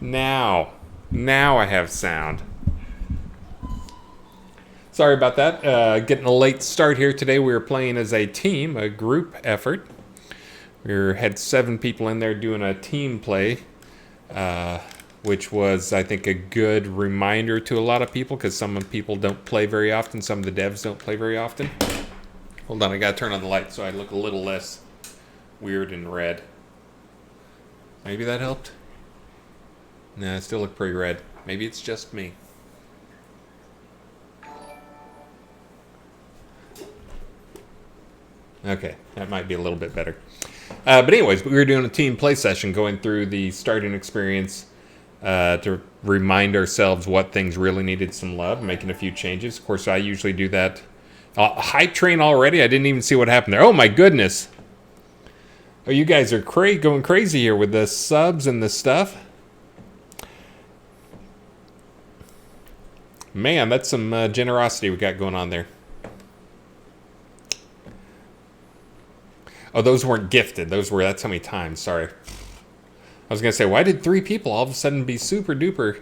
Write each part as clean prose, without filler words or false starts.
Now I have sound. Sorry about that. Getting a late start here today. We were playing as a team, a group effort. We had 7 people in there doing a team play, which was, I think, a good reminder to a lot of people because some people don't play very often. Some of the devs don't play very often. Hold on, I gotta turn on the light so I look a little less weird and red. Maybe that helped? Nah, I still look pretty red. Maybe it's just me. Okay, that might be a little bit better. But anyways, we were doing a team play session going through the starting experience to remind ourselves what things really needed some love, making a few changes. Of course, I usually do that. Hype train already? I didn't even see what happened there. Oh my goodness. Oh, you guys are going crazy here with the subs and the stuff. Man, that's some generosity we got going on there. Oh, those weren't gifted. That's how many times. Sorry. I was going to say, why did 3 people all of a sudden be super duper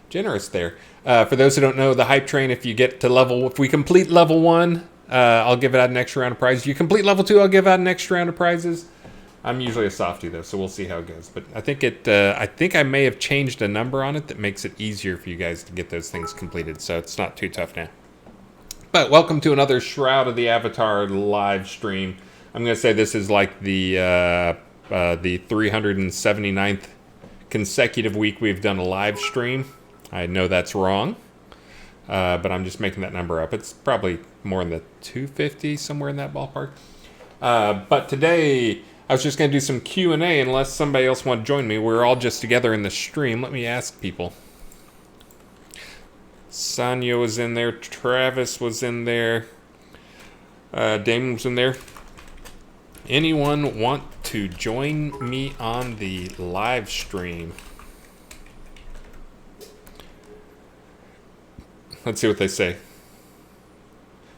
generous there? For those who don't know, the hype train, if we complete level 1, I'll give out an extra round of prizes. You complete level 2, I'll give out an extra round of prizes. I'm usually a softie though, so we'll see how it goes. But I think I may have changed a number on it that makes it easier for you guys to get those things completed, so it's not too tough now. But welcome to another Shroud of the Avatar live stream. I'm going to say this is like the 379th consecutive week we've done a live stream. I know that's wrong, but I'm just making that number up. It's probably more in the 250, somewhere in that ballpark. But today, I was just going to do some Q&A unless somebody else wanted to join me. We're all just together in the stream. Let me ask people. Sonia was in there. Travis was in there. Damon was in there. Anyone want to join me on the live stream? Let's see what they say.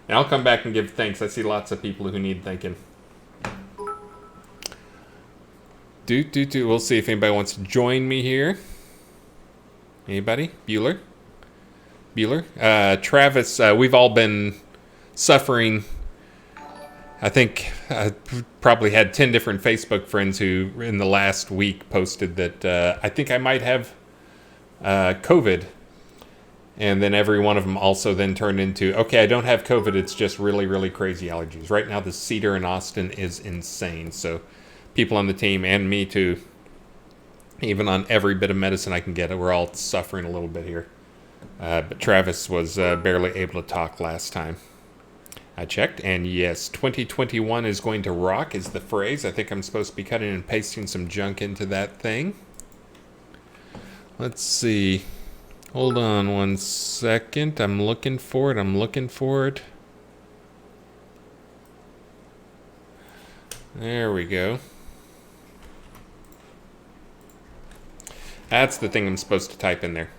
And I'll come back and give thanks. I see lots of people who need thanking. We'll see if anybody wants to join me here. Anybody? Bueller? Travis, we've all been suffering. I think I probably had 10 different Facebook friends who in the last week posted that I think I might have COVID. And then every one of them also then turned into, okay, I don't have COVID. It's just really, really crazy allergies. Right now, the cedar in Austin is insane. So people on the team and me too, even on every bit of medicine I can get, we're all suffering a little bit here. But Travis was barely able to talk last time. I checked, and yes, 2021 is going to rock is the phrase. I think I'm supposed to be cutting and pasting some junk into that thing. Let's see. Hold on one second. I'm looking for it. There we go. That's the thing I'm supposed to type in there.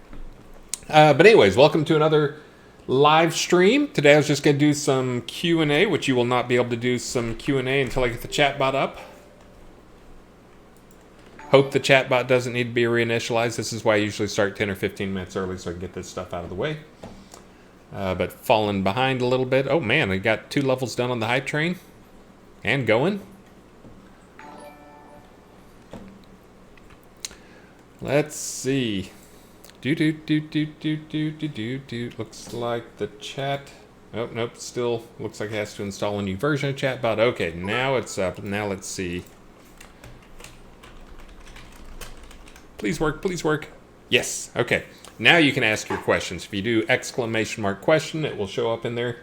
But anyways, welcome to another live stream. Today I was just going to do some Q&A, which you will not be able to do some Q&A until I get the chat bot up. Hope the chat bot doesn't need to be reinitialized. This is why I usually start 10 or 15 minutes early so I can get this stuff out of the way. But falling behind a little bit. Oh man, I got 2 levels done on the hype train. And going. Let's see. Looks like the chat. Oh, nope. Still looks like it has to install a new version of chatbot. Okay, now it's up. Now let's see. Please work. Yes. Okay. Now you can ask your questions. If you do exclamation mark question, it will show up in there.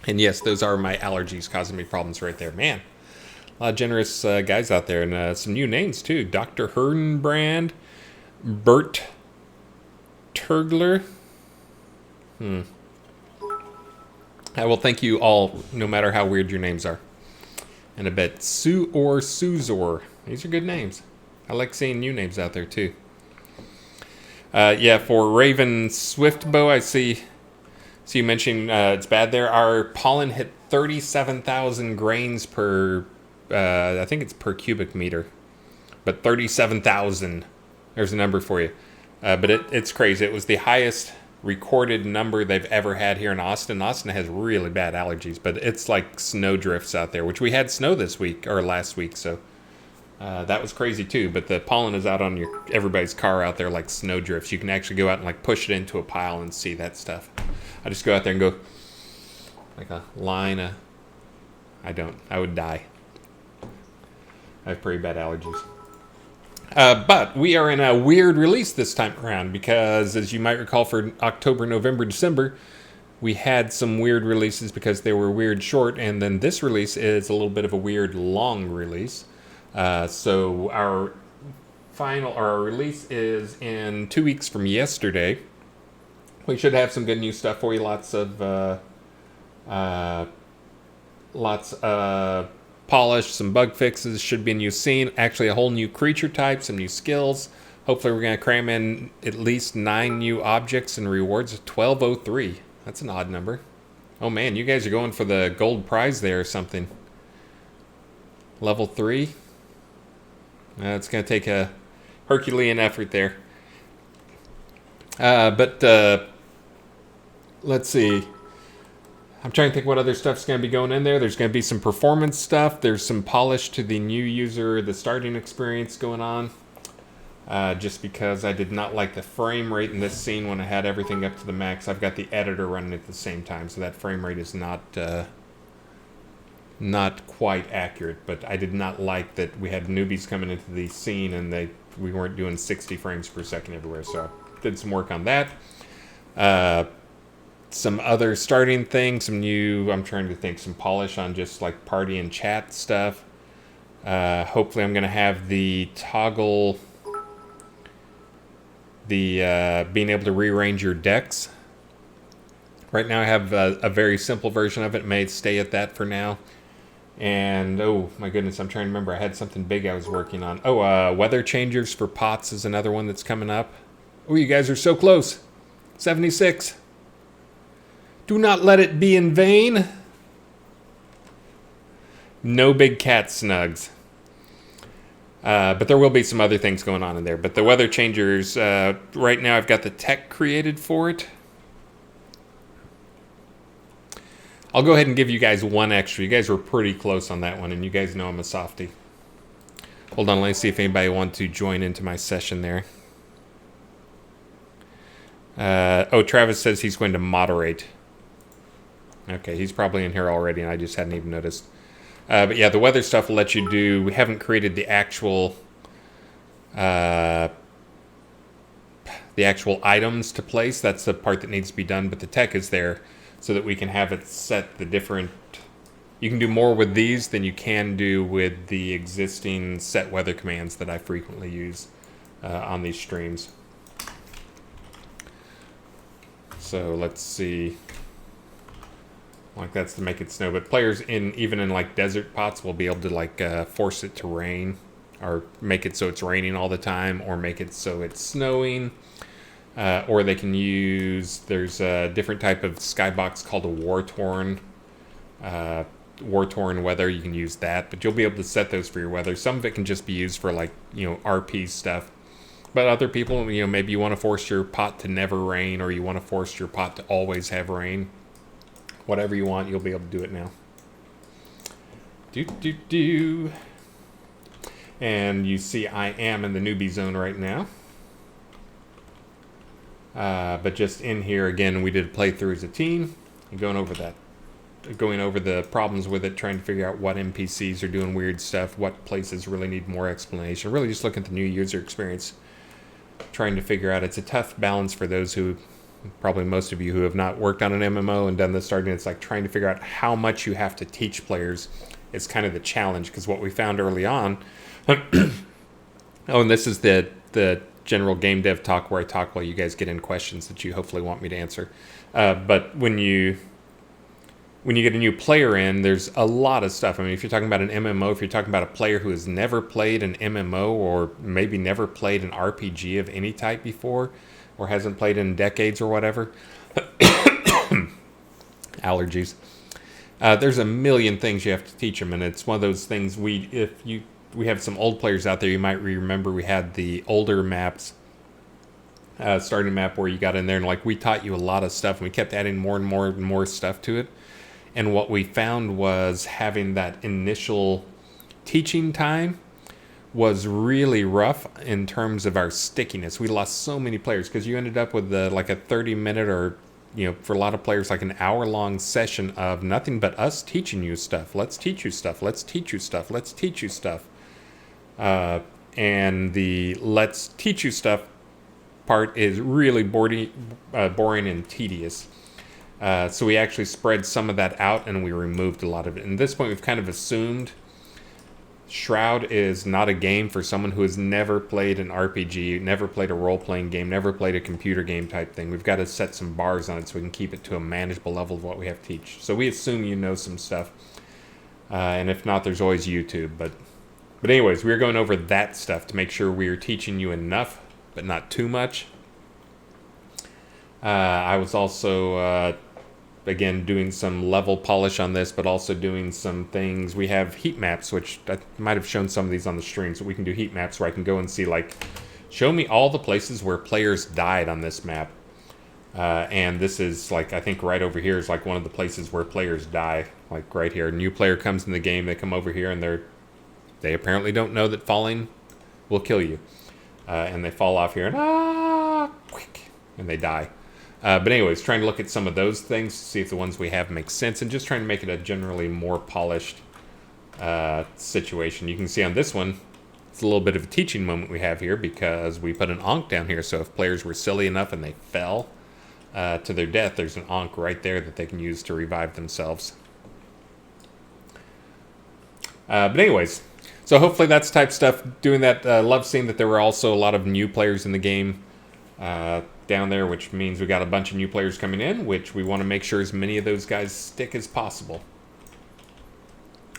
And yes, those are my allergies causing me problems right there. Man, a lot of generous guys out there. And some new names too. Dr. Herdenbrand, Bert Turgler. I will thank you all, no matter how weird your names are. And I bet Sue or Suzor. These are good names. I like seeing new names out there too. Yeah, for Raven Swiftbow, I see you mentioning it's bad there. Our pollen hit 37,000 grains per, I think it's per cubic meter. But 37,000 There's a number for you. But it's crazy. It was the highest recorded number they've ever had here in Austin. Austin has really bad allergies, but it's like snow drifts out there, which we had snow this week or last week, so that was crazy too. But the pollen is out on everybody's car out there like snow drifts. You can actually go out and like push it into a pile and see that stuff. I just go out there and go like a line of. I would die. I have pretty bad allergies. But we are in a weird release this time around because, as you might recall, for October, November, December, we had some weird releases because they were weird short, and then this release is a little bit of a weird long release. So our release is in 2 weeks from yesterday. We should have some good new stuff for you. Lots of polish, some bug fixes, should be a new scene, actually a whole new creature type, some new skills. Hopefully we're going to cram in at least 9 new objects and rewards. 1203. That's an odd number. Oh man, you guys are going for the gold prize there or something. Level 3. It's going to take a Herculean effort there. But let's see. I'm trying to think what other stuff's going to be going in there. There's going to be some performance stuff. There's some polish to the new user, the starting experience going on. Just because I did not like the frame rate in this scene when I had everything up to the max. I've got the editor running at the same time, so that frame rate is not quite accurate. But I did not like that we had newbies coming into the scene and we weren't doing 60 frames per second everywhere. So I did some work on that. Some other starting things, I'm trying to think, some polish on just like party and chat stuff. Hopefully I'm going to have the toggle, being able to rearrange your decks. Right now I have a very simple version of it. May stay at that for now. And, oh my goodness, I'm trying to remember. I had something big I was working on. Weather changers for pots is another one that's coming up. Oh, you guys are so close. 76. Do not let it be in vain. No big cat snugs. But there will be some other things going on in there. But the weather changers, right now I've got the tech created for it. I'll go ahead and give you guys one extra. You guys were pretty close on that one, and you guys know I'm a softie. Hold on, let me see if anybody wants to join into my session there. Travis says he's going to moderate. Okay, he's probably in here already, and I just hadn't even noticed. But yeah, the weather stuff will let you do. We haven't created the actual items to place. That's the part that needs to be done. But the tech is there so that we can have it set the different. You can do more with these than you can do with the existing set weather commands that I frequently use on these streams. So let's see. Like that's to make it snow, but players even in like desert pots will be able to like force it to rain, or make it so it's raining all the time, or make it so it's snowing, or they can use. There's a different type of skybox called a war-torn weather. You can use that, but you'll be able to set those for your weather. Some of it can just be used for like RP stuff, but other people maybe you want to force your pot to never rain, or you want to force your pot to always have rain. Whatever you want, you'll be able to do it now. And you see I am in the newbie zone right now. But just in here, again, we did a playthrough as a team. And going over the problems with it, trying to figure out what NPCs are doing weird stuff, what places really need more explanation. Really just looking at the new user experience. Trying to figure out, it's a tough balance for those who... Probably most of you who have not worked on an MMO and done the starting, it's like trying to figure out how much you have to teach players is kind of the challenge, because what we found early on, and this is the general game dev talk where I talk while you guys get in questions that you hopefully want me to answer. But when you get a new player in, there's a lot of stuff. I mean, if you're talking about an MMO, if you're talking about a player who has never played an MMO or maybe never played an RPG of any type before, or hasn't played in decades or whatever. Allergies. There's a million things you have to teach them, and it's one of those things if you we have some old players out there. You might remember we had the older maps, starting map where you got in there and like we taught you a lot of stuff, and we kept adding more and more and more stuff to it. And what we found was having that initial teaching time was really rough in terms of our stickiness. We lost so many players because you ended up with like a 30-minute or, for a lot of players, like an hour-long session of nothing but us teaching you stuff. Let's teach you stuff. Let's teach you stuff. Let's teach you stuff. And the let's teach you stuff part is really boring and tedious. So we actually spread some of that out and we removed a lot of it. And at this point, we've kind of assumed Shroud is not a game for someone who has never played an RPG, never played a role-playing game, never played a computer game type thing. We've got to set some bars on it so we can keep it to a manageable level of what we have to teach. So we assume you know some stuff. And if not, there's always YouTube. But anyways, we're going over that stuff to make sure we're teaching you enough, but not too much. I was also... again, doing some level polish on this, but also doing some things. We have heat maps, which I might have shown some of these on the stream, so we can do heat maps where I can go and see, like, show me all the places where players died on this map. And this is, like, I think right over here is, like, one of the places where players die, like, right here. A new player comes in the game, they come over here, and they apparently don't know that falling will kill you. And they fall off here, and quick, and they die. But anyways, trying to look at some of those things, see if the ones we have make sense, and just trying to make it a generally more polished situation. You can see on this one, it's a little bit of a teaching moment we have here because we put an Ankh down here, so if players were silly enough and they fell to their death, there's an Ankh right there that they can use to revive themselves. But anyways, so hopefully that's type stuff. Doing that, love seeing that there were also a lot of new players in the game. Down there, which means we got a bunch of new players coming in, which we want to make sure as many of those guys stick as possible.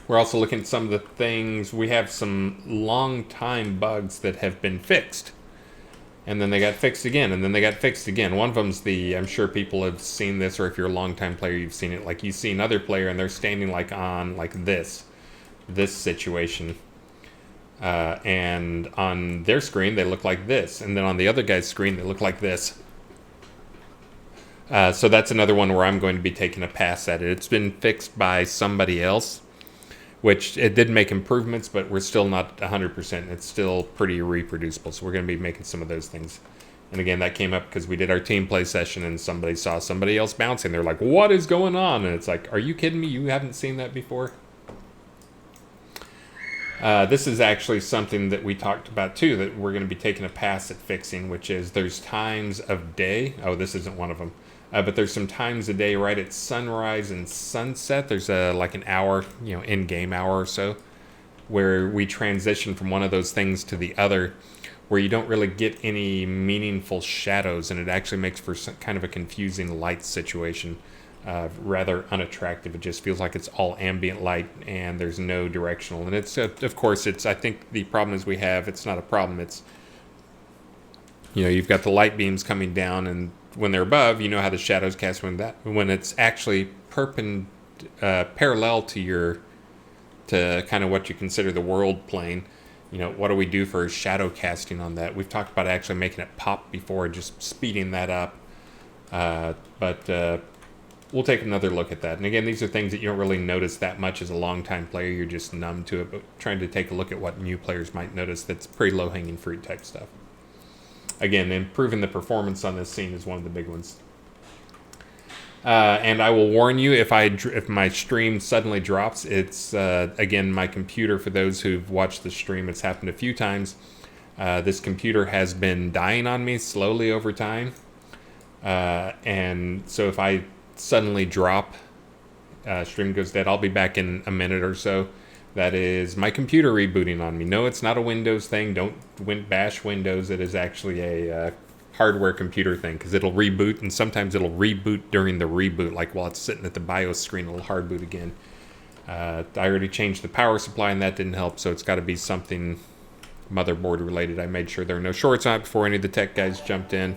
We're also looking at some of the things. We have some long time bugs that have been fixed, and then they got fixed again, and then they got fixed again. One of them's I'm sure people have seen this, or if you're a long time player, you've seen it. Like you see another player and they're standing like on like this situation. And on their screen, they look like this. And then on the other guy's screen, they look like this. So that's another one where I'm going to be taking a pass at it. It's been fixed by somebody else, which it did make improvements, but we're still not 100%. It's still pretty reproducible. So we're going to be making some of those things. And again, that came up because we did our team play session and somebody saw somebody else bouncing. They're like, what is going on? And it's like, are you kidding me? You haven't seen that before? This is actually something that we talked about too, that we're going to be taking a pass at fixing, which is there's times of day. Oh, this isn't one of them. But there's some times a day right at sunrise and sunset. There's like an hour, in-game hour or so, where we transition from one of those things to the other, where you don't really get any meaningful shadows, and it actually makes for some kind of a confusing light situation. Rather unattractive. It just feels like it's all ambient light and there's no directional. And it's, of course, I think the problem is it's not a problem. It's, you've got the light beams coming down, and when they're above, you know how the shadows cast when it's actually parallel to kind of what you consider the world plane. What do we do for shadow casting on that? We've talked about actually making it pop before, just speeding that up. But we'll take another look at that. And again, these are things that you don't really notice that much as a long-time player. You're just numb to it, but trying to take a look at what new players might notice. That's pretty low-hanging fruit type stuff. Again, improving the performance on this scene is one of the big ones. And I will warn you, if my stream suddenly drops, it's, again, my computer. For those who've watched the stream, it's happened a few times. This computer has been dying on me slowly over time. And so if I suddenly drop, stream goes dead, I'll be back in a minute or so. That is my computer rebooting on me. No, it's not a Windows thing. Don't bash Windows. It is actually a hardware computer thing, because it'll reboot, and sometimes it'll reboot during the reboot, like while it's sitting at the BIOS screen, it'll hard boot again. I already changed the power supply and that didn't help, so it's got to be something motherboard related. I made sure there are no shorts on it before any of the tech guys jumped in.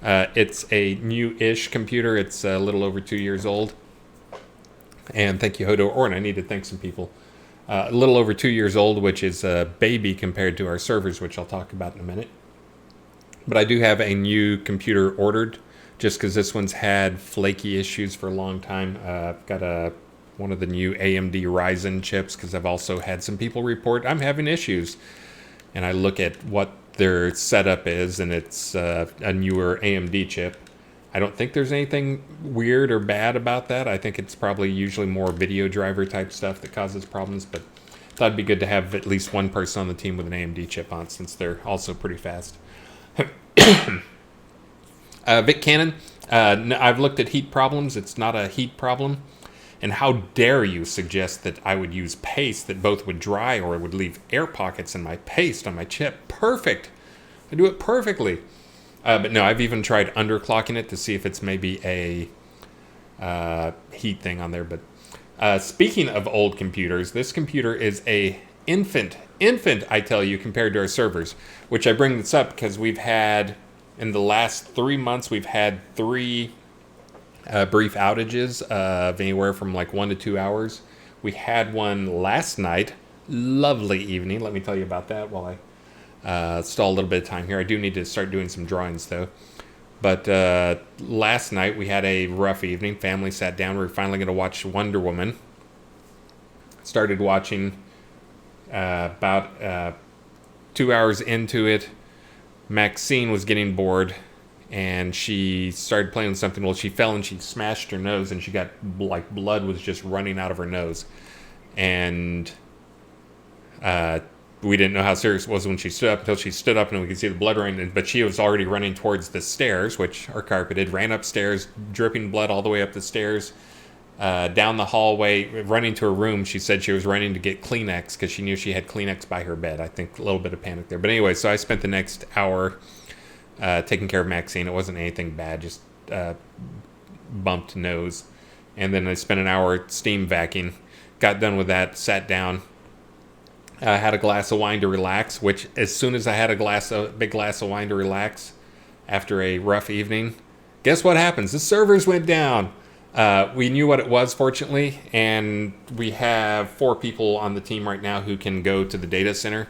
It's a new-ish computer. It's a little over 2 years old. And thank you, Hodo Orn. I need to thank some people. A little over 2 years old, which is a baby compared to our servers, which I'll talk about in a minute. But I do have a new computer ordered, just because this one's had flaky issues for a long time. I've got one of the new AMD Ryzen chips, because I've also had some people report I'm having issues. And I look at what their setup is, and it's a newer AMD chip. I don't think there's anything weird or bad about that. I think it's probably usually more video driver type stuff that causes problems, but I thought it'd be good to have at least one person on the team with an AMD chip on, since they're also pretty fast. Vic Cannon, I've looked at heat problems. It's not a heat problem. And how dare you suggest that I would use paste that both would dry or would leave air pockets in my paste on my chip? Perfect. I do it perfectly. But no, I've even tried underclocking it to see if it's maybe a heat thing on there. But speaking of old computers, this computer is a infant, I tell you, compared to our servers. Which I bring this up because we've had, in the last 3 months, we've had 3 brief outages of anywhere from like 1 to 2 hours. We had one last night. Lovely evening. Let me tell you about that while I stall a little bit of time here. I do need to start doing some drawings though. But last night we had a rough evening. Family sat down. We were finally going to watch Wonder Woman. Started watching about 2 hours into it. Maxine was getting bored, and she started playing with something. Well, she fell and she smashed her nose, and she got, like, blood was just running out of her nose. And we didn't know how serious it was when she stood up, until she stood up and we could see the blood running. But she was already running towards the stairs, which are carpeted, ran upstairs, dripping blood all the way up the stairs, down the hallway, running to her room. She said she was running to get Kleenex because she knew she had Kleenex by her bed. I think a little bit of panic there. But anyway, so I spent the next hour taking care of Maxine. It wasn't anything bad, just bumped nose. And then I spent an hour steam vacuuming. Got done with that, sat down, had a glass of wine to relax, which as soon as I had a big glass of wine to relax after a rough evening, guess what happens? The servers went down. We knew what it was, fortunately, and we have 4 people on the team right now who can go to the data center.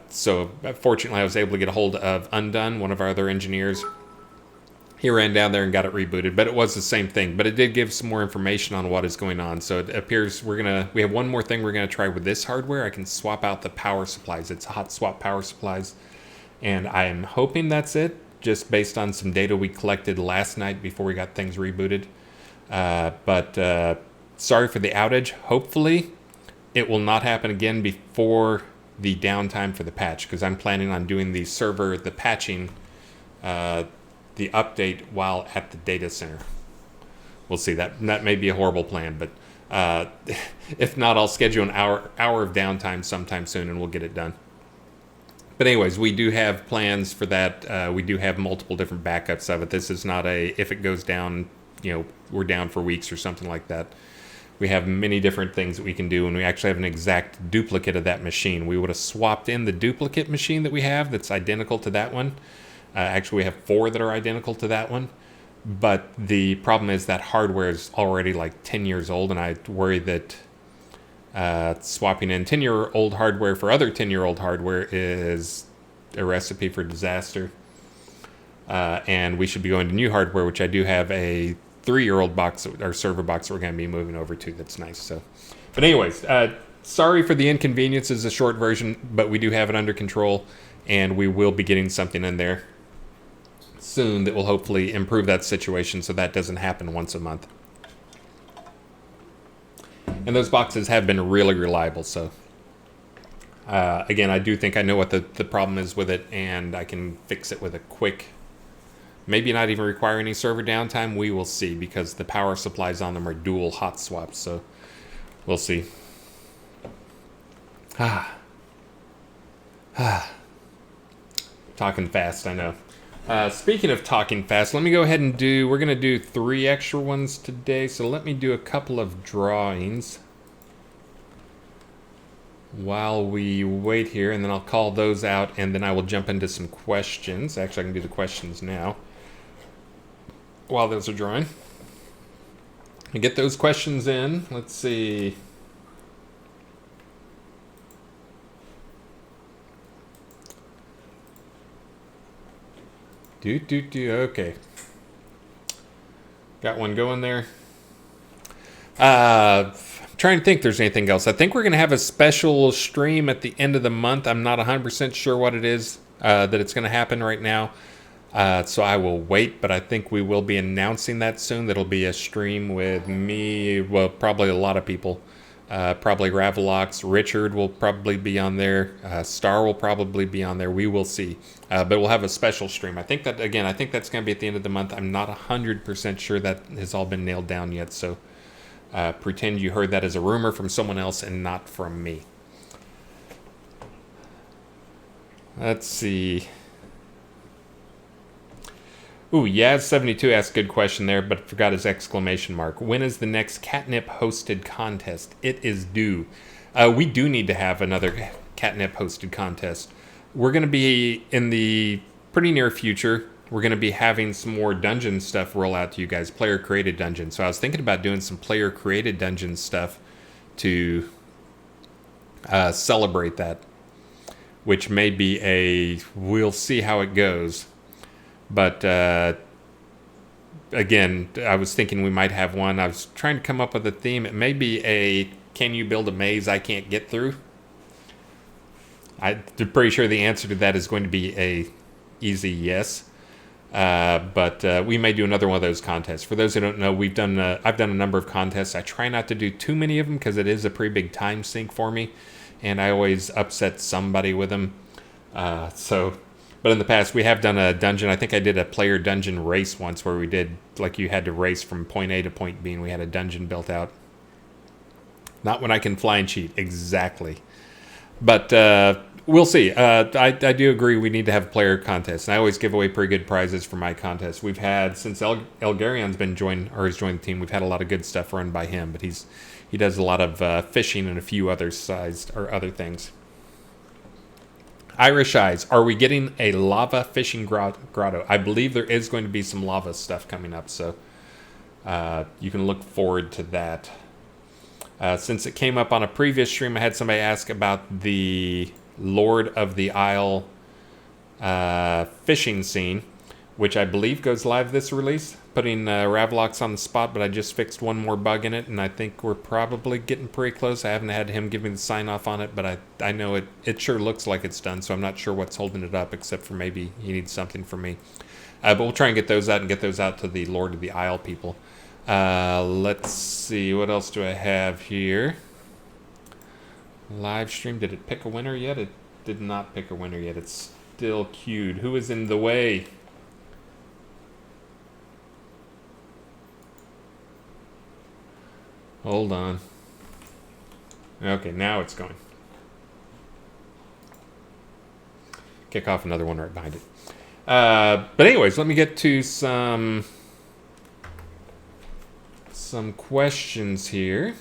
So fortunately, I was able to get a hold of Undone, one of our other engineers. He ran down there and got it rebooted, but it was the same thing. But it did give some more information on what is going on. So it appears we have one more thing we're gonna try with this hardware. I can swap out the power supplies. It's hot swap power supplies, and I am hoping that's it, just based on some data we collected last night before we got things rebooted. But sorry for the outage. Hopefully it will not happen again before the downtime for the patch, because I'm planning on doing the patching, the update while at the data center. We'll see. That may be a horrible plan, but if not, I'll schedule an hour of downtime sometime soon and we'll get it done. But anyways, we do have plans for that. We do have multiple different backups of it. This is not if it goes down, we're down for weeks or something like that. We have many different things that we can do, and we actually have an exact duplicate of that machine. We would have swapped in the duplicate machine that we have that's identical to that one. Actually, we have 4 that are identical to that one. But the problem is that hardware is already like 10 years old, and I worry that swapping in 10-year-old hardware for other 10-year-old hardware is a recipe for disaster. And we should be going to new hardware, which I do have a 3-year-old box, or server box, that we're going to be moving over to. That's nice. So, but anyways, sorry for the inconvenience is a short version, but we do have it under control, and we will be getting something in there soon that will hopefully improve that situation so that doesn't happen once a month. And those boxes have been really reliable, so again, I do think I know what the problem is with it, and I can fix it with a quick, maybe not even require any server downtime. We will see, because the power supplies on them are dual hot swaps, so we'll see. Talking fast, I know. Speaking of talking fast, let me go ahead and we're going to do 3 extra ones today, so let me do a couple of drawings while we wait here, and then I'll call those out, and then I will jump into some questions. Actually, I can do the questions now while those are drawing. And get those questions in. Let's see. Okay. Got one going there. Trying to think if there's anything else. I think we're going to have a special stream at the end of the month. I'm not 100% sure what it is that it's going to happen right now. So I will wait, but I think we will be announcing that soon. That'll be a stream with me, well, probably a lot of people. Probably Ravalox, Richard will probably be on there. Star will probably be on there. We will see. But we'll have a special stream. I think that's going to be at the end of the month. I'm not 100% sure that has all been nailed down yet, so pretend you heard that as a rumor from someone else and not from me. Let's see. Ooh, Yaz72 asked a good question there, but forgot his exclamation mark. When is the next Catnip hosted contest? It is due. We do need to have another Catnip hosted contest. We're going to be in the pretty near future. We're going to be having some more dungeon stuff roll out to you guys, player created dungeons. So I was thinking about doing some player created dungeon stuff to celebrate that, which may be we'll see how it goes. But again, I was thinking we might have one. I was trying to come up with a theme. It may be can you build a maze I can't get through? I'm pretty sure the answer to that is going to be a easy yes. But we may do another one of those contests. For those who don't know, I've done a number of contests. I try not to do too many of them because it is a pretty big time sink for me, and I always upset somebody with them. But in the past, we have done a dungeon. I think I did a player dungeon race once where we did, like, you had to race from point A to point B, and we had a dungeon built out. Not when I can fly and cheat, exactly. But we'll see. I do agree we need to have a player contest. And I always give away pretty good prizes for my contests. We've had, since Elgarion's has joined the team, we've had a lot of good stuff run by him. But he does a lot of fishing and a few other things. Irish Eyes, are we getting a lava fishing grotto? I believe there is going to be some lava stuff coming up, so you can look forward to that. Since it came up on a previous stream, I had somebody ask about the Lord of the Isle fishing scene, which I believe goes live this release. Putting Ravlox on the spot, but I just fixed one more bug in it, and I think we're probably getting pretty close. I haven't had him give me the sign-off on it, but I know it sure looks like it's done, so I'm not sure what's holding it up, except for maybe he needs something from me. But we'll try and get those out to the Lord of the Isle people. Let's see, what else do I have here? Live stream, did it pick a winner yet? It did not pick a winner yet. It's still queued. Who is in the way? Hold on. Okay, now it's going. Kick off another one right behind it. But anyways, let me get to some questions here.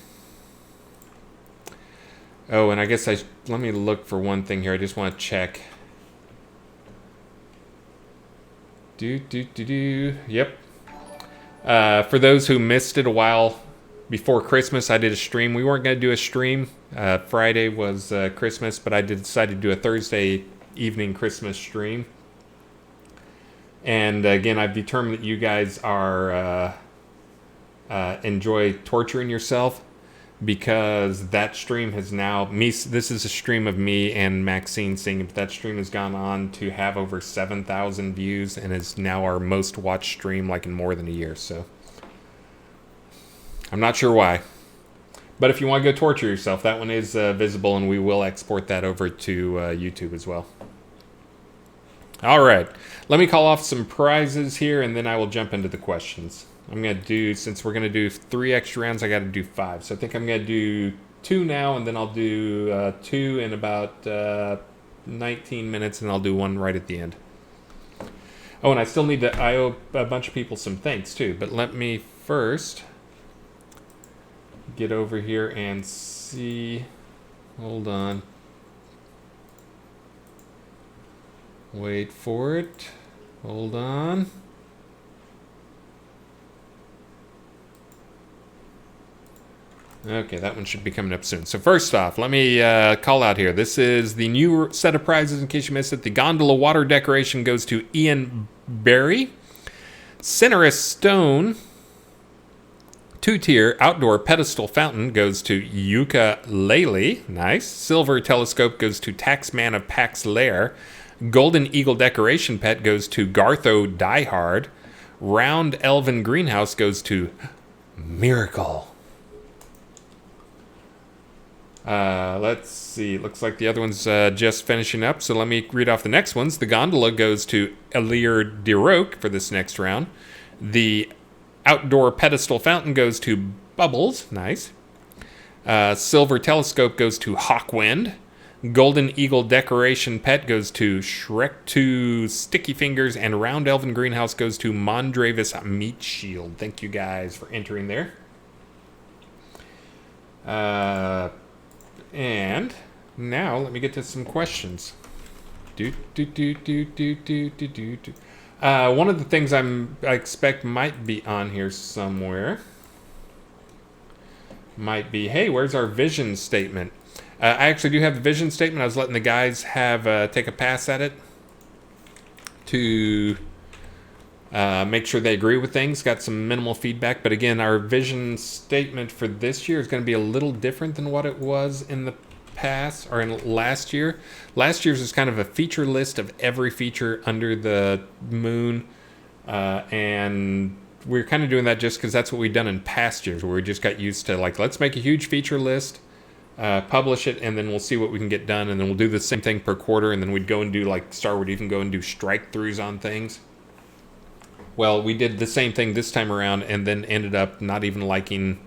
Oh, and I guess let me look for one thing here. I just want to check. Yep. For those who missed it a while before Christmas, I did a stream. We weren't going to do a stream. Friday was Christmas, but I decided to do a Thursday evening Christmas stream. And again, I've determined that you guys are enjoy torturing yourself, because that stream has now this is a stream of me and Maxine singing, but that stream has gone on to have over 7,000 views and is now our most watched stream, like, in more than a year. So I'm not sure why, but if you want to go torture yourself, that one is visible, and we will export that over to YouTube as well. All right, let me call off some prizes here, and then I will jump into the questions. I'm going to do, since we're going to do 3 extra rounds, I got to do 5. So I think I'm going to do 2 now, and then I'll do 2 in about 19 minutes, and I'll do 1 right at the end. Oh, and I owe a bunch of people some thanks too, but let me first get over here and see. Hold on. Wait for it. Hold on. Okay, that one should be coming up soon. So first off, let me call out here. This is the new set of prizes, in case you missed it. The gondola water decoration goes to Ian Berry. Cinerous Stone, 2-tier outdoor pedestal fountain goes to Ukulele. Nice. Silver telescope goes to Taxman of Pax Lair. Golden Eagle decoration pet goes to Gartho Diehard. Round Elven greenhouse goes to Miracle. Let's see. Looks like the other one's just finishing up, so let me read off the next ones. The gondola goes to Elir Diroque for this next round. The outdoor pedestal fountain goes to Bubbles. Nice. Silver telescope goes to Hawkwind. Golden Eagle decoration pet goes to Shrek 2 Sticky Fingers. And Round Elven greenhouse goes to Mondravis Meat Shield. Thank you guys for entering there. And now let me get to some questions. One of the things I expect might be on here somewhere might be, hey, where's our vision statement? I actually do have the vision statement. I was letting the guys have take a pass at it to make sure they agree with things. Got some minimal feedback, but again, our vision statement for this year is going to be a little different than what it was in the past or in last year. Last year's is kind of a feature list of every feature under the moon, and we're kind of doing that just because that's what we've done in past years, where we just got used to, like, let's make a huge feature list, publish it, and then we'll see what we can get done, and then we'll do the same thing per quarter, and then we'd go and do, like, Star would even go and do strike-throughs on things. Well, we did the same thing this time around and then ended up not even liking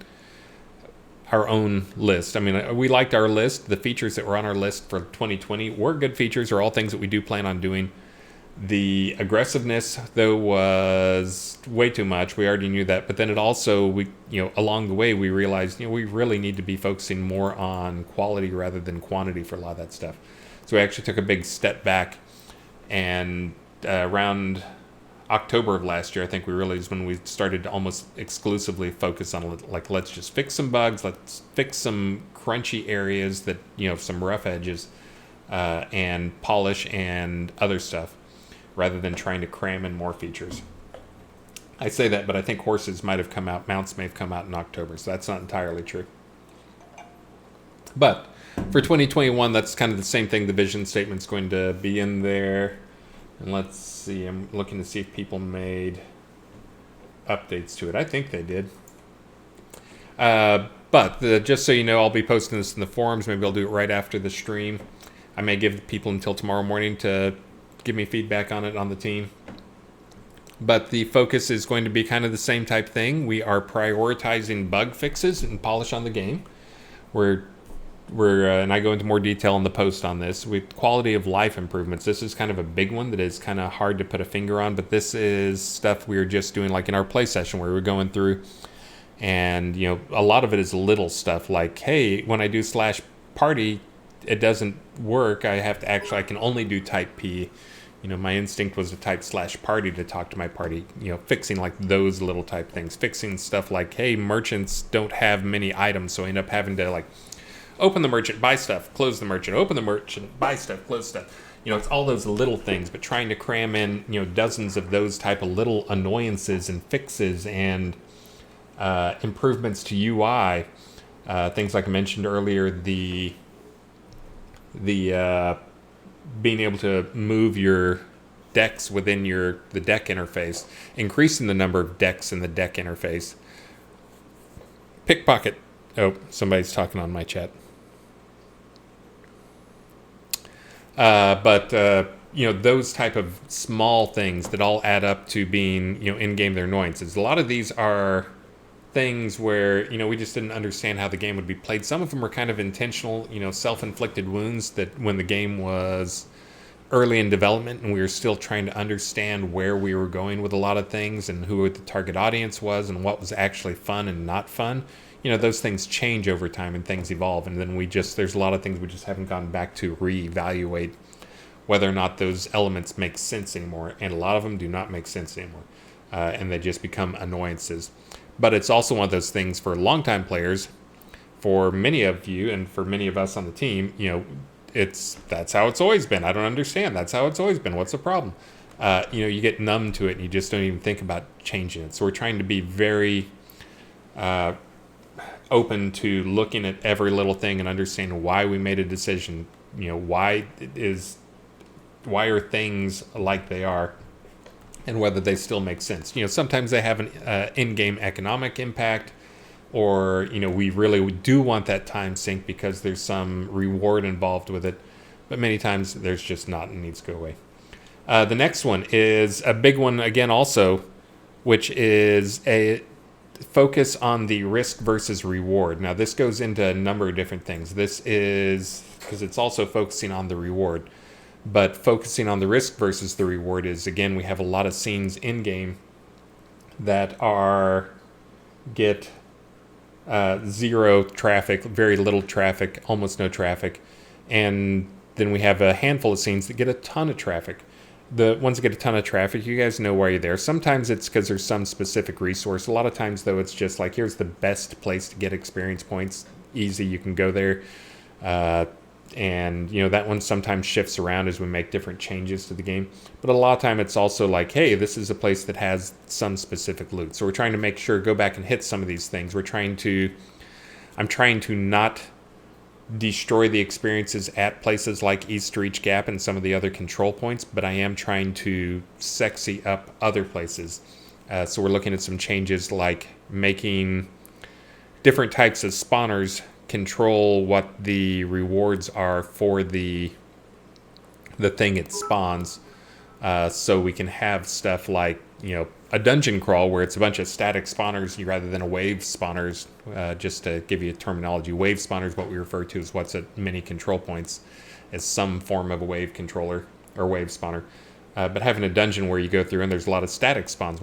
our own list. I mean, we liked our list. The features that were on our list for 2020 were good features, are all things that we do plan on doing. The aggressiveness, though, was way too much. We already knew that. But then it also, along the way, we realized, we really need to be focusing more on quality rather than quantity for a lot of that stuff. So we actually took a big step back, and around October of last year, I think we realized when we started to almost exclusively focus on, like, let's just fix some bugs, let's fix some crunchy areas that, some rough edges, and polish and other stuff, rather than trying to cram in more features. I say that, but I think horses might have come out, mounts may have come out in October, so that's not entirely true. But for 2021, that's kind of the same thing. The vision statement's going to be in there. And let's see, I'm looking to see if people made updates to it. I think they did. But just so you know, I'll be posting this in the forums. Maybe I'll do it right after the stream. I may give people until tomorrow morning to give me feedback on it on the team. But the focus is going to be kind of the same type thing. We are prioritizing bug fixes and polish on the game. We're and I go into more detail in the post on this, with quality of life improvements. This is kind of a big one that is kind of hard to put a finger on, but this is stuff we were just doing, like in our play session where we're going through, and a lot of it is little stuff like, hey, when I do /party, it doesn't work. I can only do type P. My instinct was to type /party to talk to my party, fixing like those little type things, fixing stuff like, hey, merchants don't have many items, so I end up having to, like, open the merchant, buy stuff, close the merchant, open the merchant, buy stuff, close stuff. It's all those little things, but trying to cram in, dozens of those type of little annoyances and fixes and improvements to UI. Things like I mentioned earlier, the being able to move your decks within the deck interface, increasing the number of decks in the deck interface. Pickpocket. Oh, somebody's talking on my chat. But those type of small things that all add up to being, in-game, they're annoyances. A lot of these are things where, we just didn't understand how the game would be played. Some of them were kind of intentional, self-inflicted wounds that when the game was early in development and we were still trying to understand where we were going with a lot of things and who the target audience was and what was actually fun and not fun. Those things change over time and things evolve, and then there's a lot of things we just haven't gone back to reevaluate whether or not those elements make sense anymore, and a lot of them do not make sense anymore, and they just become annoyances. But it's also one of those things for longtime players, for many of you and for many of us on the team, that's how it's always been. I don't understand. That's how it's always been. What's the problem? you get numb to it and you just don't even think about changing it. So we're trying to be very open to looking at every little thing and understanding why we made a decision. Why are things like they are, and whether they still make sense. Sometimes they have an in-game economic impact, or we really do want that time sink because there's some reward involved with it, but many times there's just not, and needs to go away. The next one is a big one again also, which is a focus on the risk versus reward. Now this goes into a number of different things. This is because it's also focusing on the reward, but focusing on the risk versus the reward is, again, we have a lot of scenes in game that get zero traffic, very little traffic, almost no traffic, and then we have a handful of scenes that get a ton of traffic. The ones that get a ton of traffic, you guys know why you're there. Sometimes it's because there's some specific resource. A lot of times, though, it's just like, here's the best place to get experience points. Easy, you can go there. And that one sometimes shifts around as we make different changes to the game. But a lot of time, it's also like, hey, this is a place that has some specific loot. So we're trying to make sure, go back and hit some of these things. I'm trying to not destroy the experiences at places like East Reach Gap and some of the other control points, but I am trying to sexy up other places. So we're looking at some changes like making different types of spawners control what the rewards are for the thing it spawns. So we can have stuff like, a dungeon crawl where it's a bunch of static spawners rather than a wave spawners. Just to give you a terminology, wave spawners, what we refer to as what's at many control points, as some form of a wave controller or wave spawner. But having a dungeon where you go through and there's a lot of static spawns,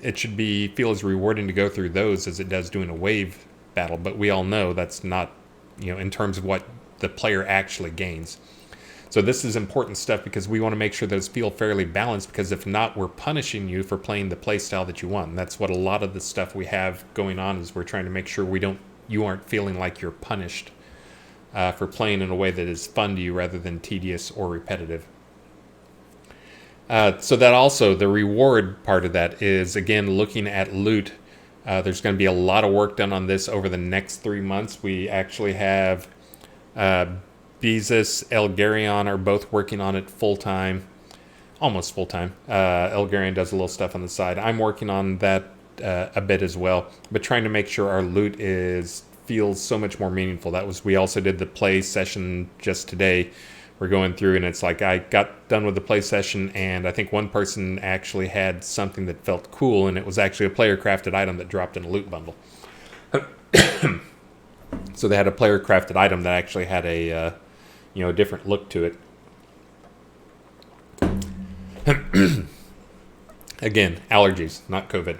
it should feel as rewarding to go through those as it does doing a wave battle. But we all know that's not, in terms of what the player actually gains. So this is important stuff because we want to make sure those feel fairly balanced, because if not, we're punishing you for playing the play style that you want. And that's what a lot of the stuff we have going on is, we're trying to make sure you aren't feeling like you're punished for playing in a way that is fun to you rather than tedious or repetitive. So that also, the reward part of that is, again, looking at loot. There's going to be a lot of work done on this over the next 3 months. We actually have Beezus, Elgarion are both working on it full-time, almost full-time. Elgarion does a little stuff on the side. I'm working on that a bit as well, but trying to make sure our loot feels so much more meaningful. We also did the play session just today. We're going through, and it's like I got done with the play session, and I think one person actually had something that felt cool, and it was actually a player-crafted item that dropped in a loot bundle. So they had a player-crafted item that actually had a different look to it. Again, allergies, not COVID.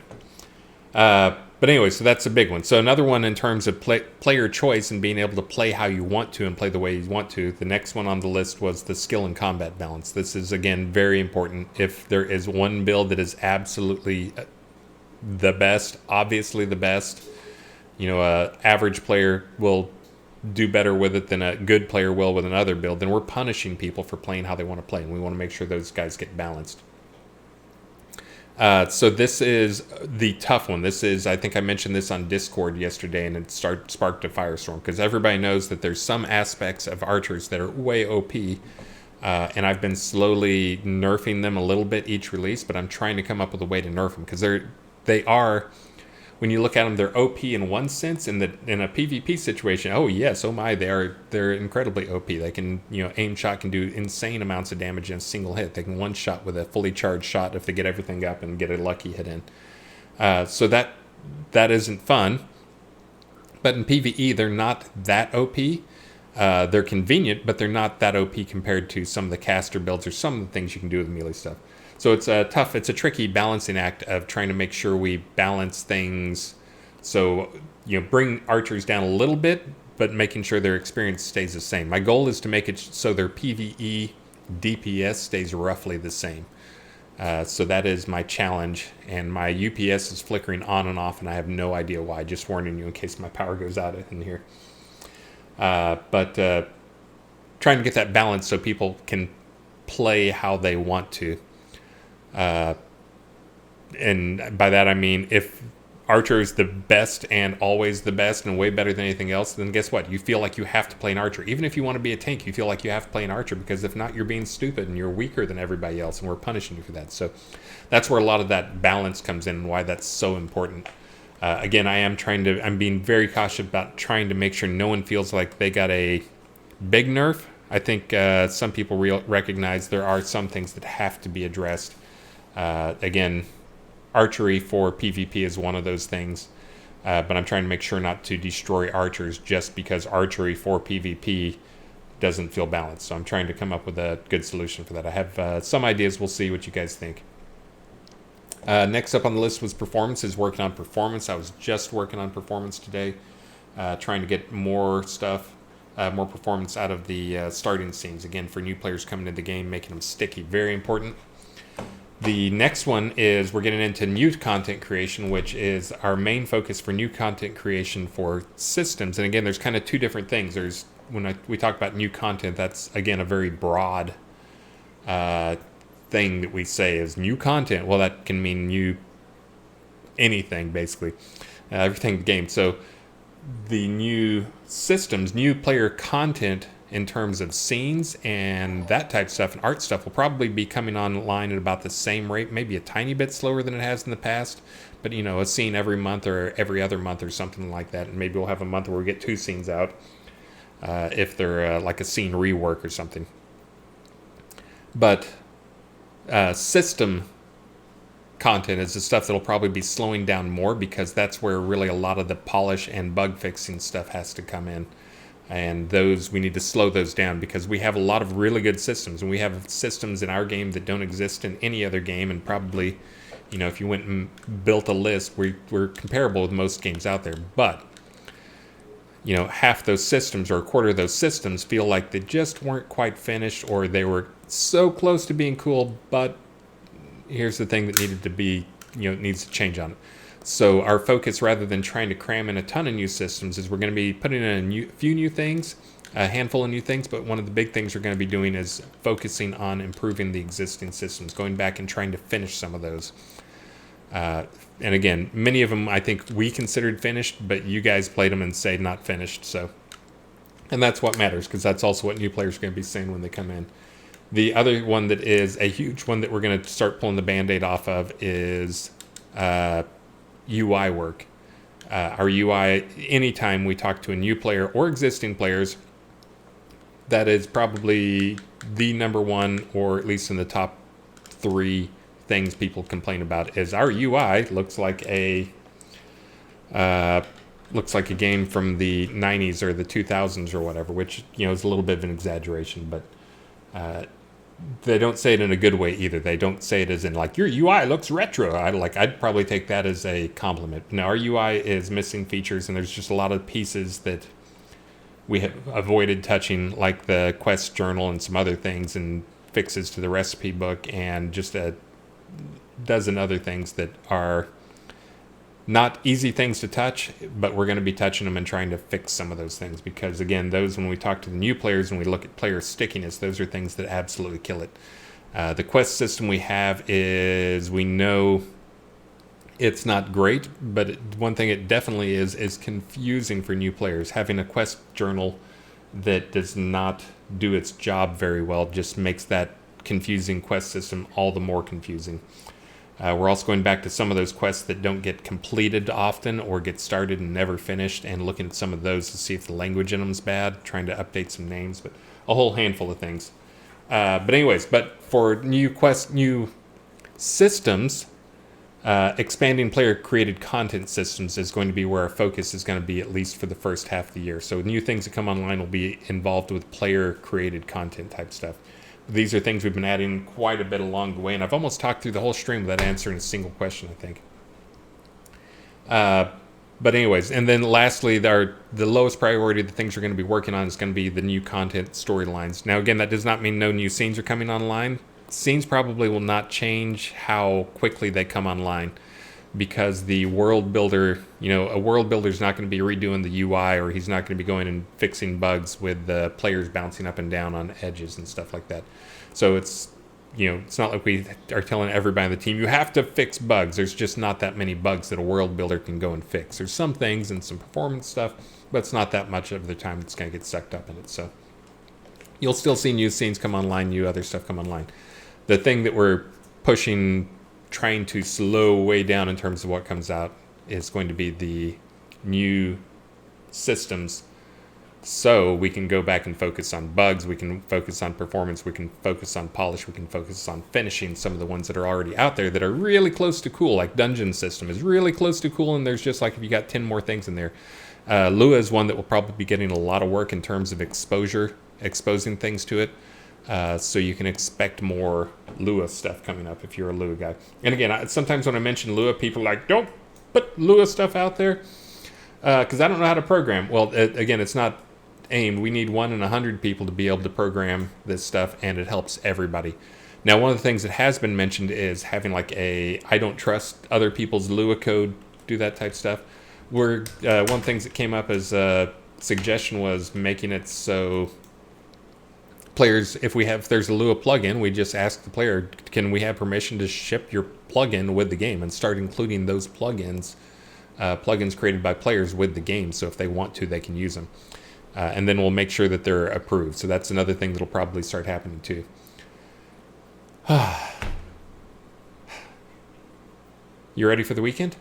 But anyway, so that's a big one. So another one in terms of player choice and being able to play how you want to and play the way you want to. The next one on the list was the skill and combat balance. This is, again, very important. If there is one build that is absolutely the best, obviously the best, a average player will do better with it than a good player will with another build, then we're punishing people for playing how they want to play, and we want to make sure those guys get balanced. So this is the tough one. I think I mentioned this on Discord yesterday, and it sparked a firestorm, because everybody knows that there's some aspects of archers that are way OP, and I've been slowly nerfing them a little bit each release, but I'm trying to come up with a way to nerf them, because they are, when you look at them, they're OP in one sense. In a PvP situation, oh yes, oh my, they're incredibly OP. They can, aim shot can do insane amounts of damage in a single hit. They can one shot with a fully charged shot if they get everything up and get a lucky hit in. So that isn't fun. But in PvE, they're not that OP. They're convenient, but they're not that OP compared to some of the caster builds or some of the things you can do with melee stuff. So it's a tricky balancing act of trying to make sure we balance things. So, bring archers down a little bit, but making sure their experience stays the same. My goal is to make it so their PvE DPS stays roughly the same. So that is my challenge, and my UPS is flickering on and off, and I have no idea why. Just warning you in case my power goes out in here. But trying to get that balance so people can play how they want to. And by that I mean, if Archer is the best and always the best and way better than anything else, then guess what? You feel like you have to play an Archer. Even if you want to be a tank, you feel like you have to play an Archer, because if not, you're being stupid and you're weaker than everybody else, and we're punishing you for that. So that's where a lot of that balance comes in and why that's so important. Again, I'm being very cautious about trying to make sure no one feels like they got a big nerf. I think some people recognize there are some things that have to be addressed. Again, archery for PvP is one of those things, but I'm trying to make sure not to destroy archers just because archery for PvP doesn't feel balanced. So I'm trying to come up with a good solution for that. I have some ideas. We'll see what you guys think. Next up on the list was performances. Working on performance. I was just working on performance today, trying to get more stuff, more performance out of the starting scenes. Again, for new players coming into the game, making them sticky. Very important. The next one is we're getting into new content creation, which is our main focus for new content creation for systems. And again, there's kind of two different things. There's we talk about new content, that's again a very broad thing that we say is new content. Well, that can mean new anything, basically, everything in the game. So the new systems, new player content in terms of scenes and that type of stuff and art stuff will probably be coming online at about the same rate, maybe a tiny bit slower than it has in the past, but a scene every month or every other month or something like that. And maybe we'll have a month where we get 2 scenes out if they're like a scene rework or something. But system content is the stuff that'll probably be slowing down more, because that's where really a lot of the polish and bug fixing stuff has to come in. And those, we need to slow those down, because we have a lot of really good systems, and we have systems in our game that don't exist in any other game. And probably, if you went and built a list, we're comparable with most games out there. But, half those systems or a quarter of those systems feel like they just weren't quite finished, or they were so close to being cool, but here's the thing that needed to be, needs to change on it. So our focus, rather than trying to cram in a ton of new systems, is we're going to be putting in a few new things, a handful of new things, but one of the big things we're going to be doing is focusing on improving the existing systems, going back and trying to finish some of those. And again, many of them I think we considered finished, but you guys played them and say not finished. So, and that's what matters, because that's also what new players are going to be saying when they come in. The other one that is a huge one that we're going to start pulling the Band-Aid off of is UI work. Our UI, anytime we talk to a new player or existing players, that is probably the number one, or at least in the top 3 things people complain about, is our UI looks like a game from the 90s or the 2000s or whatever, which is a little bit of an exaggeration, but they don't say it in a good way either. They don't say it as in like, your UI looks retro. I'd probably take that as a compliment. Now, our UI is missing features, and there's just a lot of pieces that we have avoided touching, like the quest journal and some other things, and fixes to the recipe book, and just a dozen other things that are not easy things to touch, but we're going to be touching them and trying to fix some of those things, because again, those, when we talk to the new players and we look at player stickiness, those are things that absolutely kill it. The quest system we have is, we know it's not great, but one thing it definitely is confusing for new players. Having a quest journal that does not do its job very well just makes that confusing quest system all the more confusing. We're also going back to some of those quests that don't get completed often, or get started and never finished, and looking at some of those to see if the language in them is bad, trying to update some names, but a whole handful of things. But for new systems, expanding player-created content systems is going to be where our focus is going to be, at least for the first half of the year. So new things that come online will be involved with player-created content type stuff. These are things we've been adding quite a bit along the way, and I've almost talked through the whole stream without answering a single question, I think. But anyways, and then lastly, the lowest priority, the things we're going to be working on, is going to be the new content storylines. Now, again, that does not mean no new scenes are coming online. Scenes probably will not change how quickly they come online, because the world builder, a world builder is not going to be redoing the UI, or he's not going to be going and fixing bugs with the players bouncing up and down on edges and stuff like that. So it's, it's not like we are telling everybody on the team, you have to fix bugs. There's just not that many bugs that a world builder can go and fix. There's some things and some performance stuff, but it's not that much of the time that's going to get sucked up in it. So you'll still see new scenes come online, new other stuff come online. The thing that we're pushing, trying to slow way down in terms of what comes out, is going to be the new systems. So we can go back and focus on bugs, we can focus on performance, we can focus on polish, we can focus on finishing some of the ones that are already out there that are really close to cool, like Dungeon System is really close to cool, and there's just like if you got 10 more things in there. Lua is one that will probably be getting a lot of work in terms of exposing things to it. So you can expect more Lua stuff coming up if you're a Lua guy. And again, sometimes when I mention Lua, people are like, don't put Lua stuff out there because I don't know how to program. Well, again, it's not aimed. We need 1 in 100 people to be able to program this stuff, and it helps everybody. Now, one of the things that has been mentioned is having like I don't trust other people's Lua code, do that type stuff. One of the things that came up as a suggestion was making it so players, if there's a Lua plugin, we just ask the player, can we have permission to ship your plugin with the game, and start including those plugins created by players with the game. So if they want to, they can use them. And then we'll make sure that they're approved. So that's another thing that'll probably start happening too. You ready for the weekend?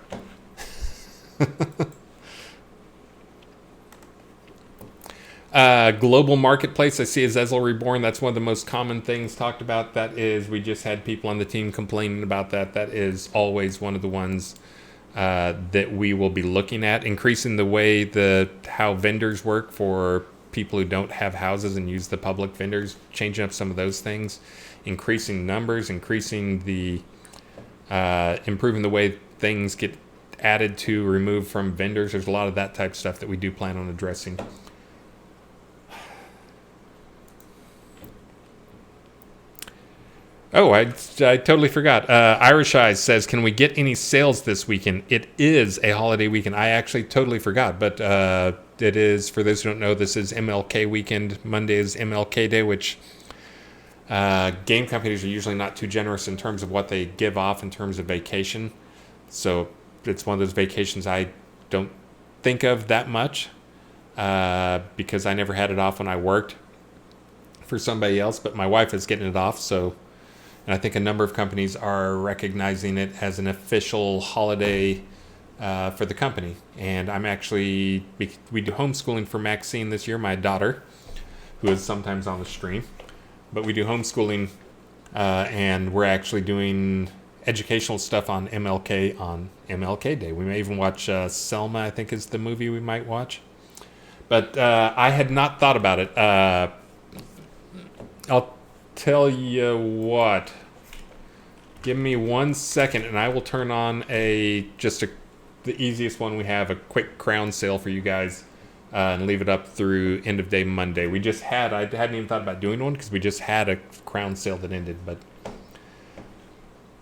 Global marketplace, I see Azazel Reborn. That's one of the most common things talked about. That is, we just had people on the team complaining about that. That is always one of the ones that we will be looking at, increasing the way how vendors work for people who don't have houses and use the public vendors, changing up some of those things, increasing numbers, increasing the improving the way things get added to, removed from vendors. There's a lot of that type of stuff that we do plan on addressing. Oh, I totally forgot. Irish Eyes says, can we get any sales this weekend? It is a holiday weekend. I actually totally forgot, but it is, for those who don't know, this is MLK weekend. Monday is MLK Day, which game companies are usually not too generous in terms of what they give off in terms of vacation. So it's one of those vacations I don't think of that much because I never had it off when I worked for somebody else, but my wife is getting it off, so... And I think a number of companies are recognizing it as an official holiday for the company. And I'm actually, we do homeschooling for Maxine this year, my daughter, who is sometimes on the stream. But we do homeschooling, and we're actually doing educational stuff on MLK Day. We may even watch Selma, I think is the movie we might watch. But I had not thought about it. I'll tell you what, give me 1 second and I will turn on the easiest one we have, a quick crown sale for you guys, and leave it up through end of day Monday. I hadn't even thought about doing one because we just had a crown sale that ended, but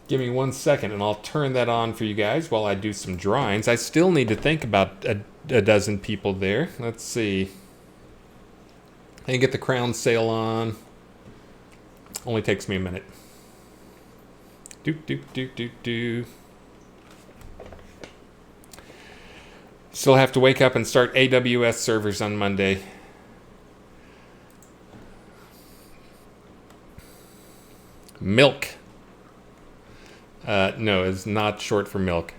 give me 1 second and I'll turn that on for you guys while I do some drawings. I still need to think about a dozen people there. Let's see. I can get the crown sale on. Only takes me a minute. Still have to wake up and start AWS servers on Monday. Milk. No, it's not short for milk.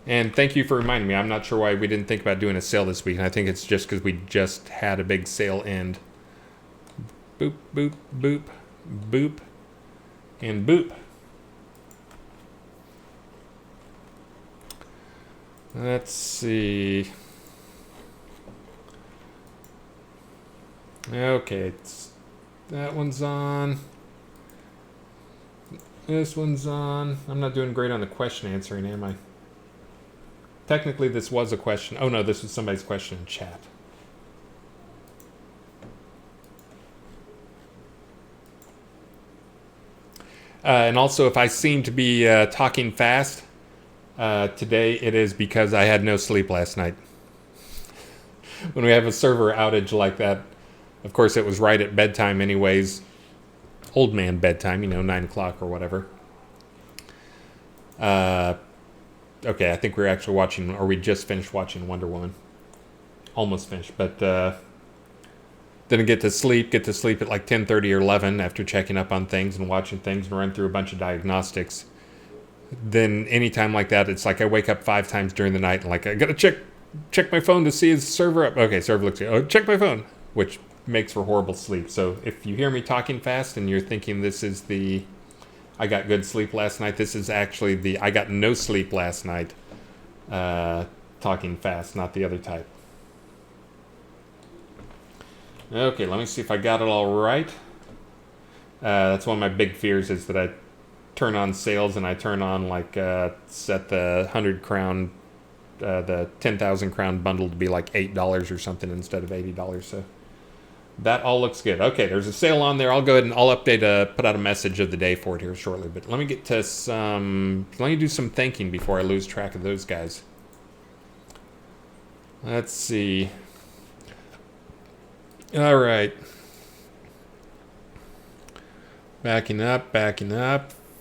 And thank you for reminding me. I'm not sure why we didn't think about doing a sale this week. And I think it's just because we just had a big sale end. Boop, boop, boop, boop, and boop. Let's see. Okay, that one's on. This one's on. I'm not doing great on the question answering, am I? Technically, this was a question. Oh, no, this was somebody's question in chat. And also, if I seem to be talking fast today, it is because I had no sleep last night. when we have a server outage like that. Of course, it was right at bedtime anyways. Old man bedtime, 9 o'clock or whatever. Okay, I think we're actually watching, or we just finished watching Wonder Woman. Almost finished, but didn't get to sleep at like 10:30 or 11 after checking up on things and watching things and run through a bunch of diagnostics. Then anytime like that, it's like I wake up 5 times during the night and like, I gotta check my phone to see is the server up. Okay, server looks good. Oh, check my phone, which makes for horrible sleep. So if you hear me talking fast and you're thinking this is the I got good sleep last night, this is actually the I got no sleep last night talking fast, not the other type. Okay, let me see if I got it all right. That's one of my big fears is that I turn on sales and I turn on set the 100 crown, the 10,000 crown bundle to be like $8 or something instead of $80. So that all looks good. Okay, there's a sale on there. I'll go ahead and I'll update, put out a message of the day for it here shortly. But let me get to let me do some thinking before I lose track of those guys. Let's see. All right. Backing up.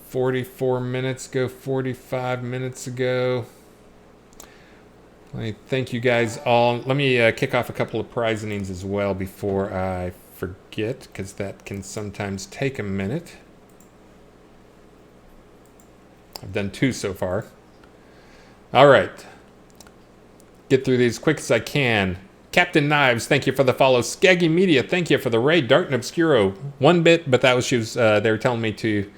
44 minutes ago, 45 minutes ago. Let me thank you guys all. Let me kick off a couple of prizings as well before I forget, because that can sometimes take a minute. I've done 2 so far. All right. Get through these quick as I can. Captain Knives, thank you for the follow. Skaggy Media, thank you for the raid. Dart and Obscuro, 1 bit, but that was they were telling me to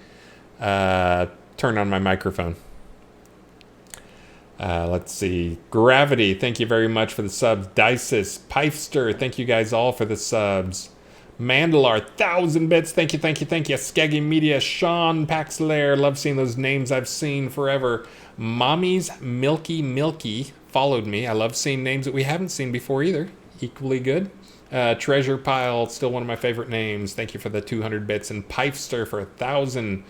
turn on my microphone. Let's see. Gravity, thank you very much for the subs. Dices, Pifester, thank you guys all for the subs. Mandalar, 1,000 bits, thank you. Skaggy Media, Sean Paxlair, love seeing those names I've seen forever. Mommy's Milky followed me. I love seeing names that we haven't seen before either. Equally good. Treasure Pile, still one of my favorite names. Thank you for the 200 bits. And Pifester for 1,000.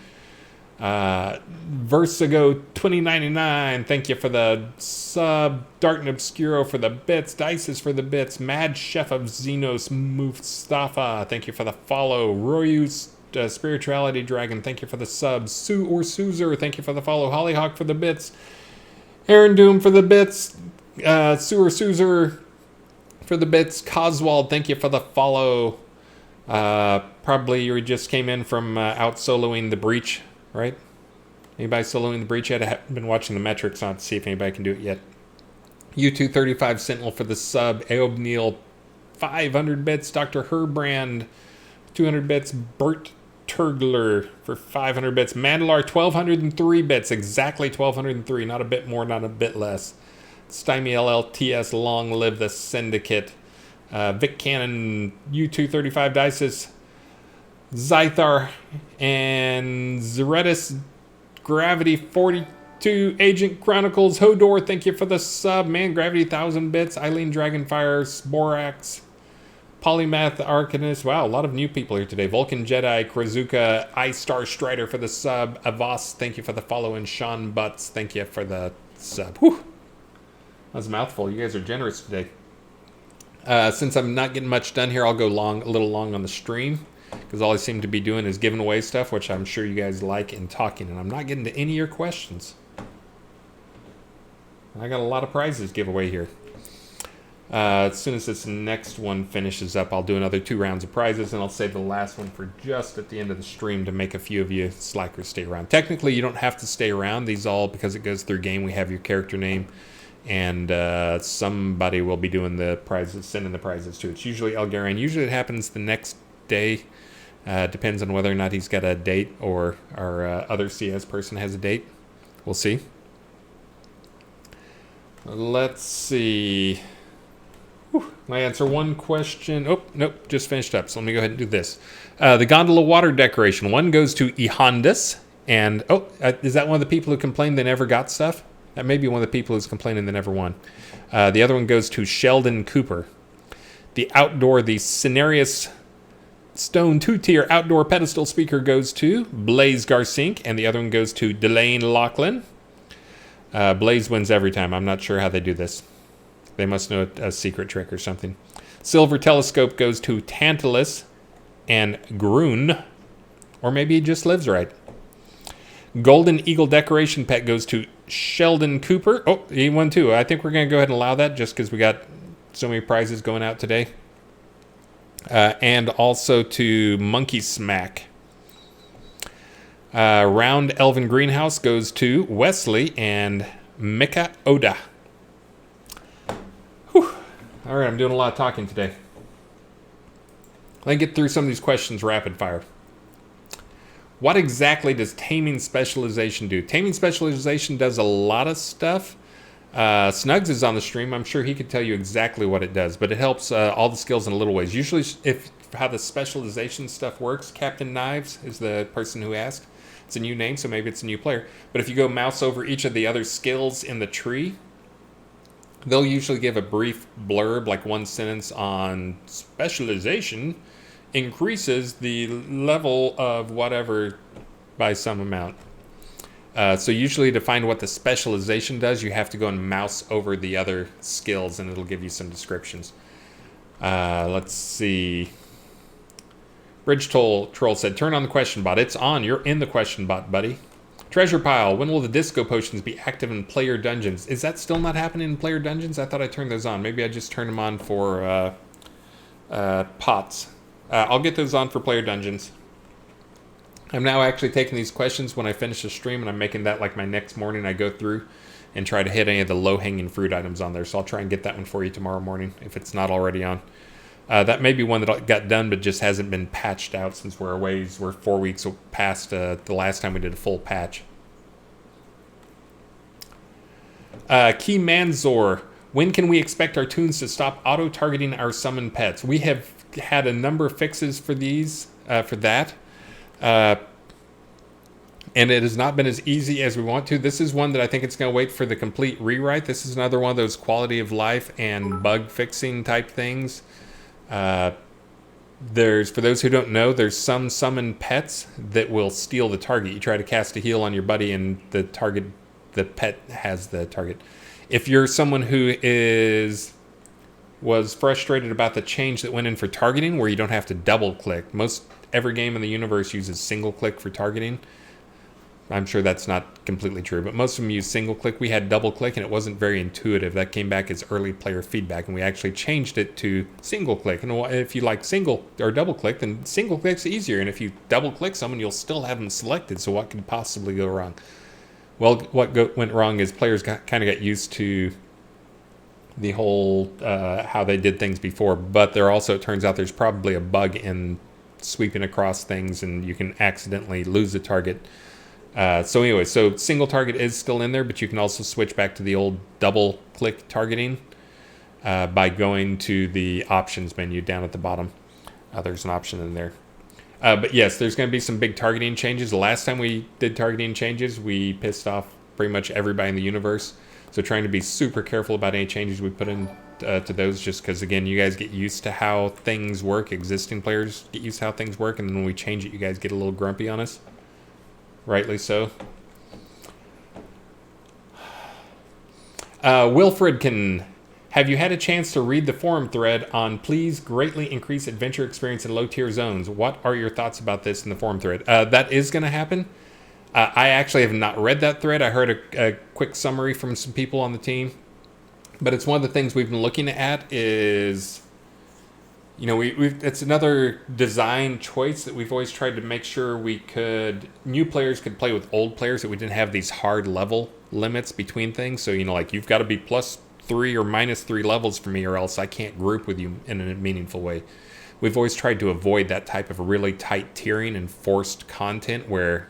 Versigo 2099, thank you for the sub. Dart and Obscuro for the bits. Dices for the bits. Mad Chef of Xenos Mustafa, thank you for the follow. Royus Spirituality Dragon, thank you for the subs. Sue or Suzer, thank you for the follow. Hollyhock for the bits. Aaron Doom for the bits. Sue or Suzer for the bits. Coswald, thank you for the follow. Probably you just came in from out soloing the Breach, right? Anybody soloing the Breach yet? I haven't been watching the metrics on to see if anybody can do it yet. U235 Sentinel for the sub. Aob Neal, 500 bits. Dr. Herbrand, 200 bits. Bert Turgler for 500 bits. Mandalar, 1,203 bits. Exactly 1,203. Not a bit more, not a bit less. Stymie LLTS, long live the Syndicate. Vic Cannon, U235 Dices. Zythar and Zeretis, Gravity 42, Agent Chronicles, Hodor, thank you for the sub. Man, Gravity 1,000 bits. Eileen Dragonfire, Sporax, Polymath Arcanist. Wow, a lot of new people here today. Vulcan Jedi, Krazuka, I-Star Strider for the sub. Avos, thank you for the follow. And Sean Butts, thank you for the sub. Whew. That was a mouthful. You guys are generous today. Since I'm not getting much done here, I'll go a little long on the stream, because all I seem to be doing is giving away stuff, which I'm sure you guys like, and talking, and I'm not getting to any of your questions. I got a lot of prizes to give away here. As soon as this next one finishes up, I'll do another 2 rounds of prizes, and I'll save the last one for just at the end of the stream to make a few of you slackers stay around. Technically, you don't have to stay around. These all, because it goes through game, we have your character name, and somebody will be doing the prizes, sending the prizes to. It's usually Elgarian. Usually it happens the next day. Depends on whether or not he's got a date or our other CS person has a date. We'll see. Let's see. Whew. I answer one question. Oh, nope, just finished up. So let me go ahead and do this. The gondola water decoration. One goes to Ehondas. And, is that one of the people who complained they never got stuff? That may be one of the people who's complaining they never won. The other one goes to Sheldon Cooper. The Cenarius Stone 2-tier outdoor pedestal speaker goes to Blaze Garsink, and the other one goes to Delane Lachlan. Blaze wins every time. I'm not sure how they do this. They must know a secret trick or something. Silver telescope goes to Tantalus and Groon. Or maybe he just lives right. Golden Eagle decoration pet goes to Sheldon Cooper. Oh, he won too. I think we're going to go ahead and allow that just because we got so many prizes going out today. And also to Monkey Smack. Round Elven Greenhouse goes to Wesley and Mika Oda. Whew. All right, I'm doing a lot of talking today. Let me get through some of these questions rapid fire. What exactly does Taming Specialization do? Taming Specialization does a lot of stuff. Snugs is on the stream. I'm sure he could tell you exactly what it does, but it helps all the skills in little ways. Usually, if how the specialization stuff works, Captain Knives is the person who asked. It's a new name, so maybe it's a new player. But if you go mouse over each of the other skills in the tree, they'll usually give a brief blurb, like one sentence on specialization increases the level of whatever by some amount. So usually to find what the specialization does, you have to go and mouse over the other skills, and it'll give you some descriptions. Let's see. Bridge Troll said, turn on the question bot. It's on. You're in the question bot, buddy. Treasure Pile. When will the disco potions be active in player dungeons? Is that still not happening in player dungeons? I thought I turned those on. Maybe I just turned them on for pots. I'll get those on for player dungeons. I'm now actually taking these questions when I finish the stream, and I'm making that like my next morning. I go through and try to hit any of the low-hanging fruit items on there. So I'll try and get that one for you tomorrow morning if it's not already on. That may be one that got done but just hasn't been patched out since we're away. We're 4 weeks past the last time we did a full patch. Key Manzor. When can we expect our tunes to stop auto-targeting our summon pets? We have had a number of fixes for these, for that. And it has not been as easy as we want to. This is one that I think it's going to wait for the complete rewrite. This is another one of those quality of life and bug fixing type things. For those who don't know, there's some summon pets that will steal the target. You try to cast a heal on your buddy, and the pet has the target. If you're someone who was frustrated about the change that went in for targeting, where you don't have to double click. Every game in the universe uses single click for targeting. I'm sure that's not completely true, but most of them use single click. We had double click, and it wasn't very intuitive. That came back as early player feedback, and we actually changed it to single click. And if you like single or double click, then single click's easier. And if you double click someone, you'll still have them selected. So what could possibly go wrong? Well, what went wrong is players kind of got used to the whole how they did things before, but it turns out there's probably a bug in sweeping across things, and you can accidentally lose the target. So single target is still in there, but you can also switch back to the old double click targeting by going to the options menu down at the bottom. There's an option in there. But yes, there's going to be some big targeting changes. The last time we did targeting changes, we pissed off pretty much everybody in the universe. So trying to be super careful about any changes we put in to those, just because, again, you guys get used to how things work. Existing players get used to how things work, and then when we change it, you guys get a little grumpy on us. Rightly so. Wilfred have you had a chance to read the forum thread on please greatly increase adventure experience in low-tier zones? What are your thoughts about this in the forum thread? That is going to happen. I actually have not read that thread. I heard a quick summary from some people on the team. But it's one of the things we've been looking at is, it's another design choice that we've always tried to make sure new players could play with old players, that we didn't have these hard level limits between things. So, you've got to be +3 or -3 levels for me, or else I can't group with you in a meaningful way. We've always tried to avoid that type of really tight tiering and forced content where,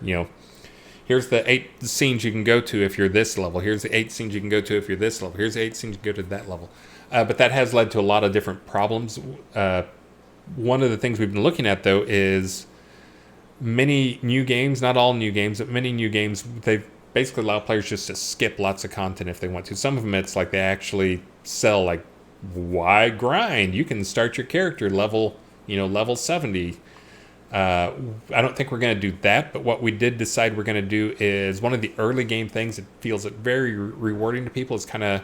here's the 8 scenes you can go to if you're this level. Here's the 8 scenes you can go to if you're this level. Here's the 8 scenes you can go to that level. But that has led to a lot of different problems. One of the things we've been looking at, though, is many new games, not all new games, but many new games, they've basically allowed players just to skip lots of content if they want to. Some of them, it's like they actually sell, like, why grind? You can start your character level 70. I don't think we're going to do that, but what we did decide we're going to do is one of the early game things that feels very rewarding to people is kind of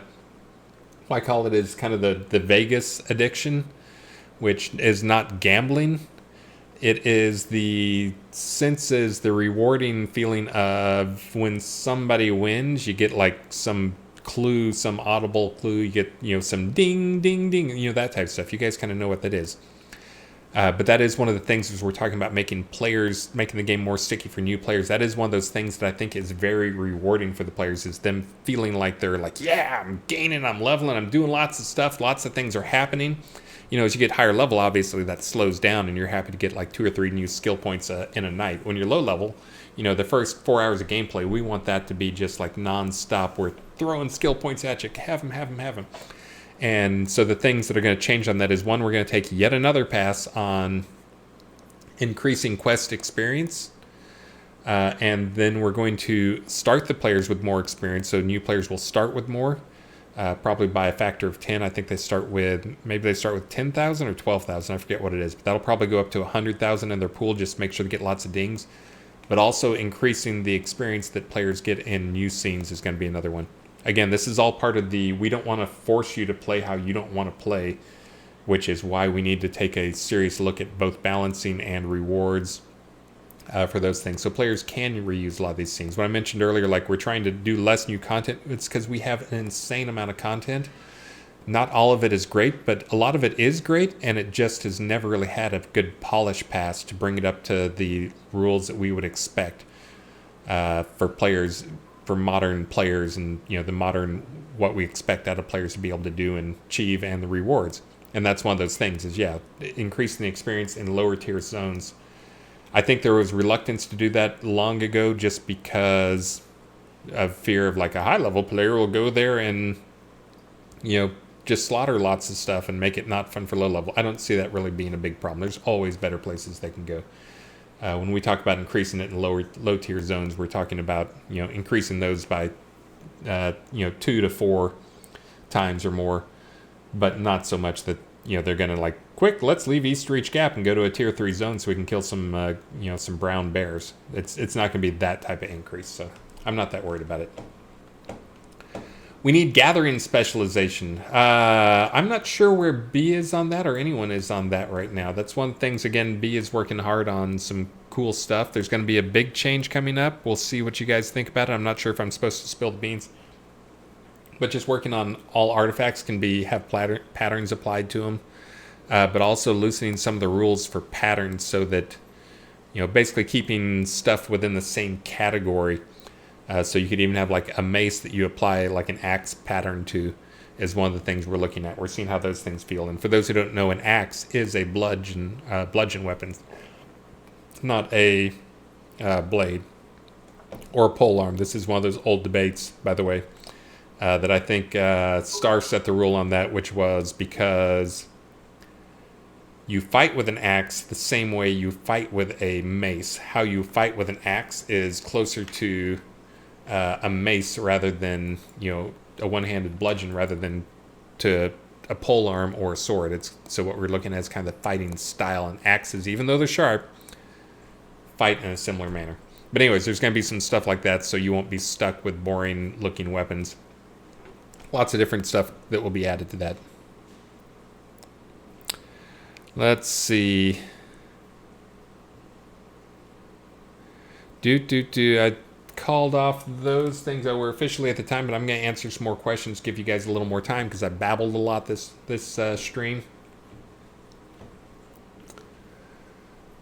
I call it is kind of the Vegas addiction, which is not gambling. It is the senses, the rewarding feeling of when somebody wins, you get like some clue, some audible clue. You get, some ding, ding, ding, that type of stuff. You guys kind of know what that is. But that is one of the things as we're talking about making the game more sticky for new players. That is one of those things that I think is very rewarding for the players, is them feeling like they're like, yeah, I'm gaining, I'm leveling, I'm doing lots of stuff, lots of things are happening. As you get higher level, obviously that slows down and you're happy to get like 2 or 3 new skill points in a night. When you're low level, the first 4 hours of gameplay, we want that to be just like non-stop. We're throwing skill points at you. Have them, have them, have them. And so the things that are going to change on that is, one, we're going to take yet another pass on increasing quest experience. And then we're going to start the players with more experience. So new players will start with more, probably by a factor of 10. I think they start with 10,000 or 12,000. I forget what it is. But that'll probably go up to 100,000 in their pool, just to make sure they get lots of dings. But also increasing the experience that players get in new scenes is going to be another one. Again, this is all part of we don't want to force you to play how you don't want to play, which is why we need to take a serious look at both balancing and rewards for those things. So players can reuse a lot of these things. When I mentioned earlier, like we're trying to do less new content, it's because we have an insane amount of content. Not all of it is great, but a lot of it is great, and it just has never really had a good polish pass to bring it up to the rules that we would expect for players, for modern players, and the modern what we expect out of players to be able to do and achieve, and the rewards. And that's one of those things is, increasing the experience in lower tier zones. I think there was reluctance to do that long ago, just because of fear of like a high level player will go there and just slaughter lots of stuff and make it not fun for low level. I don't see that really being a big problem. There's always better places they can go. When we talk about increasing it in low tier zones, we're talking about increasing those by 2 to 4 times or more, but not so much that they're gonna like, quick, let's leave East Reach Gap and go to a tier 3 zone so we can kill some some brown bears. It's not gonna be that type of increase, so I'm not that worried about it. We need gathering specialization. I'm not sure where B is on that, or anyone is on that right now. That's one of the things, again, B is working hard on some cool stuff. There's going to be a big change coming up. We'll see what you guys think about it. I'm not sure if I'm supposed to spill the beans. But just working on all artifacts can have patterns applied to them. But also loosening some of the rules for patterns so that, basically keeping stuff within the same category. So you could even have like a mace that you apply like an axe pattern to, is one of the things we're looking at. We're seeing how those things feel. And for those who don't know, an axe is a bludgeon weapon, not a blade or a polearm. This is one of those old debates, by the way, that I think Star set the rule on that, which was because you fight with an axe the same way you fight with a mace. How you fight with an axe is closer to a mace rather than a one-handed bludgeon, rather than to a polearm or a sword. So what we're looking at is kind of the fighting style, and axes, even though they're sharp, fight in a similar manner. But anyways, there's going to be some stuff like that, so you won't be stuck with boring looking weapons. Lots of different stuff that will be added to that. Let's see. I called off those things that were officially at the time, but I'm going to answer some more questions, give you guys a little more time, because I babbled a lot this stream.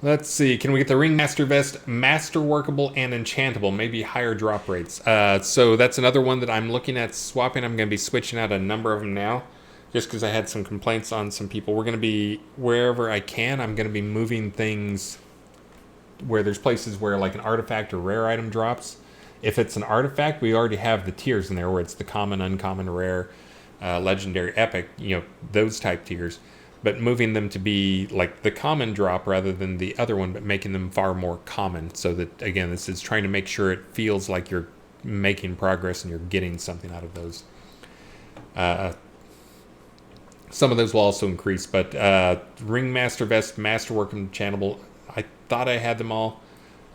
Let's see. Can we get the Ringmaster Vest master workable and enchantable? Maybe higher drop rates. So that's another one that I'm looking at swapping. I'm going to be switching out a number of them now, just because I had some complaints on some people. We're going to be, wherever I can, I'm going to be moving things where there's places where like an artifact or rare item drops. If it's an artifact, we already have the tiers in there where it's the common, uncommon, rare, legendary, epic, those type tiers. But moving them to be like the common drop rather than the other one, but making them far more common. So that, again, this is trying to make sure it feels like you're making progress and you're getting something out of those. Some of those will also increase, but Ringmaster Vest, Masterwork, and Enchantable, I thought I had them all.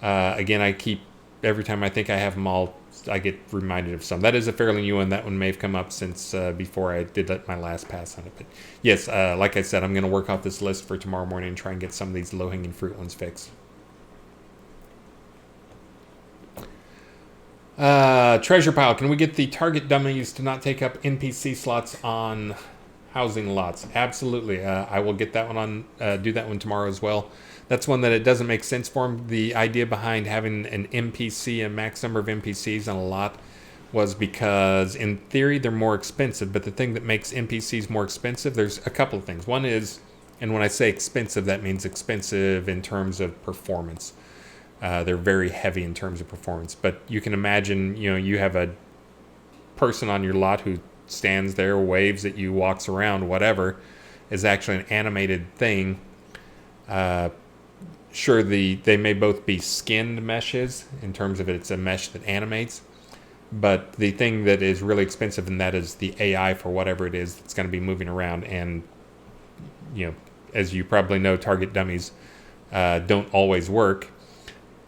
Again, I keep every time I think I have them all, I get reminded of some. That is a fairly new one. That one may have come up since before I did my last pass on it. But yes, like I said, I'm going to work off this list for tomorrow morning and try and get some of these low-hanging fruit ones fixed. Treasure pile. Can we get the target dummies to not take up NPC slots on housing lots? Absolutely. I will get that one on, do that one tomorrow as well. That's one that it doesn't make sense for them. The idea behind having an NPC, a max number of NPCs on a lot, was because in theory they're more expensive. But the thing that makes NPCs more expensive, there's a couple of things. One is, and when I say expensive, that means expensive in terms of performance. They're very heavy in terms of performance. But you can imagine, you have a person on your lot who stands there, waves at you, walks around, whatever, is actually an animated thing. Sure, they may both be skinned meshes in terms of it's a mesh that animates, but the thing that is really expensive in that is the AI for whatever it is that's going to be moving around. And as you probably know, target dummies don't always work,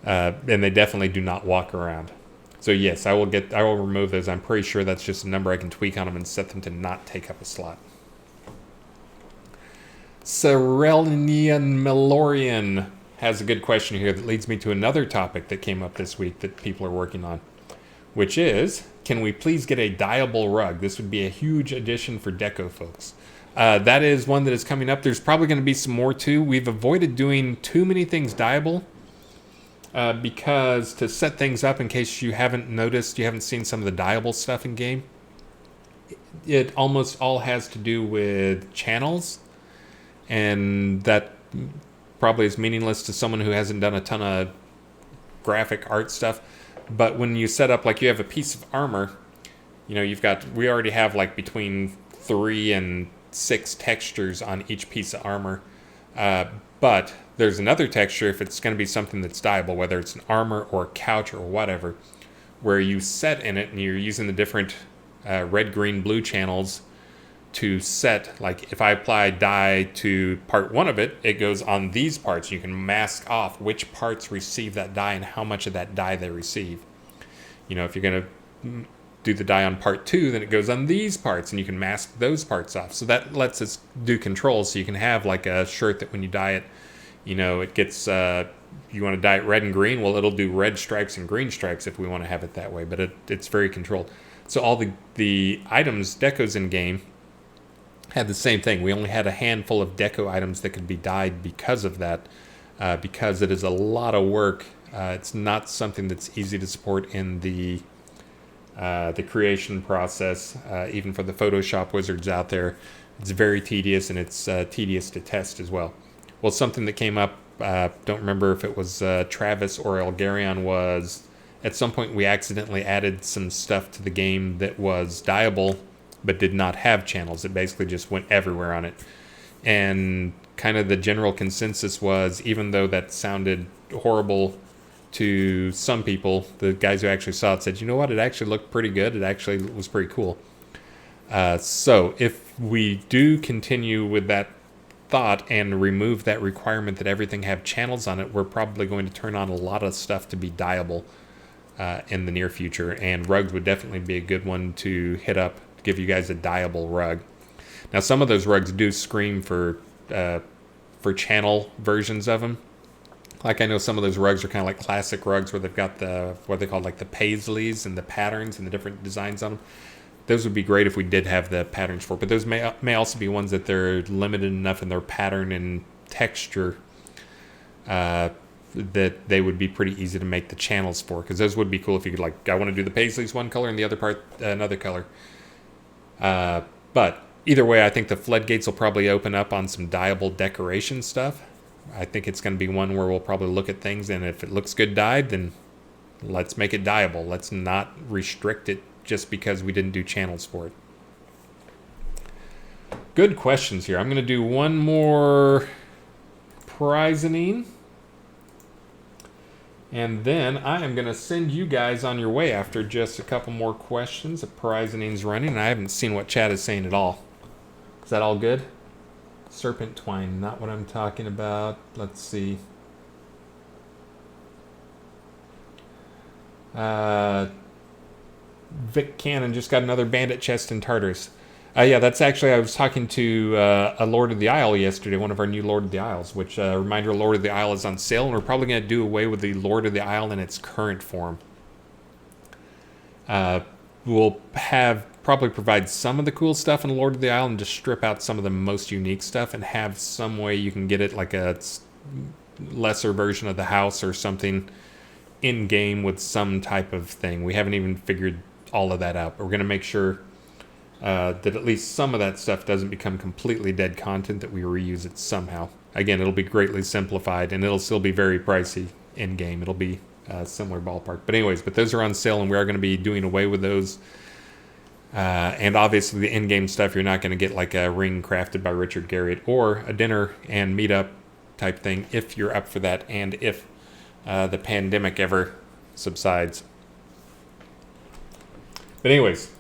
and they definitely do not walk around. So yes, I will remove those. I'm pretty sure that's just a number I can tweak on them and set them to not take up a slot. Cerelnian Melorian has a good question here that leads me to another topic that came up this week that people are working on, which is, can we please get a dyeable rug? This would be a huge addition for deco folks. That is one that is coming up. There's probably going to be some more too. We've avoided doing too many things dyeable because to set things up, in case you haven't noticed, you haven't seen some of the dyeable stuff in game, it almost all has to do with channels, and that probably is meaningless to someone who hasn't done a ton of graphic art stuff. But when you set up, like you have a piece of armor, we already have like between 3 and 6 textures on each piece of armor. But there's another texture if it's going to be something that's dyeable, whether it's an armor or a couch or whatever, where you set in it and you're using the different red, green, blue channels to set. Like if I apply dye to part 1 of it, it goes on these parts. You can mask off which parts receive that dye and how much of that dye they receive. If you're going to do the dye on part 2, then it goes on these parts and you can mask those parts off. So that lets us do controls. So you can have like a shirt that when you dye it, it gets, you want to dye it red and green, well, it'll do red stripes and green stripes if we want to have it that way, but it's very controlled. So all the items, decos in game, had the same thing. We only had a handful of deco items that could be dyed because of that, because it is a lot of work. It's not something that's easy to support in the creation process, even for the Photoshop wizards out there. It's very tedious, and it's tedious to test as well. Well, something that came up, don't remember if it was Travis or Elgarion, was at some point we accidentally added some stuff to the game that was dyeable but did not have channels. It basically just went everywhere on it. And kind of the general consensus was, even though that sounded horrible to some people, the guys who actually saw it said, you know what, it actually looked pretty good. It actually was pretty cool. So if we do continue with that thought and remove that requirement that everything have channels on it, we're probably going to turn on a lot of stuff to be dyeable in the near future. And rugs would definitely be a good one to hit up, to give you guys a dyeable rug. Now, some of those rugs do scream for channel versions of them. Like I know some of those rugs are kind of like classic rugs where they've got what they call like the paisleys and the patterns and the different designs on them. Those would be great if we did have the patterns for it. But those may also be ones that they're limited enough in their pattern and texture that they would be pretty easy to make the channels for. Because those would be cool if you could, like, I want to do the paisleys one color and the other part another color. But either way, I think the floodgates will probably open up on some dyeable decoration stuff. I think it's going to be one where we'll probably look at things, and if it looks good dyed, then let's make it dyeable. Let's not restrict it just because we didn't do channels for it. Good questions here. I'm going to do one more prizing, and then I am going to send you guys on your way after just a couple more questions. The prizing's running, and I haven't seen what chat is saying at all. Is that all good? Serpent twine, not what I'm talking about. Let's see. Vic Cannon just got another bandit chest in Tartarus. Yeah, that's actually, I was talking to a Lord of the Isle yesterday, one of our new Lord of the Isles, which, reminder, Lord of the Isle is on sale, and we're probably going to do away with the Lord of the Isle in its current form. We'll probably provide some of the cool stuff in Lord of the Isle and just strip out some of the most unique stuff and have some way you can get it like a lesser version of the house or something in-game with some type of thing. We haven't even figured all of that out, but we're going to make sure that at least some of that stuff doesn't become completely dead content, that we reuse it somehow. Again, it'll be greatly simplified, and it'll still be very pricey in-game. It'll be a similar ballpark. But anyways, those are on sale, and we are going to be doing away with those. And obviously the in-game stuff, you're not going to get like a ring crafted by Richard Garriott or a dinner and meetup type thing if you're up for that, and if the pandemic ever subsides. But anyways,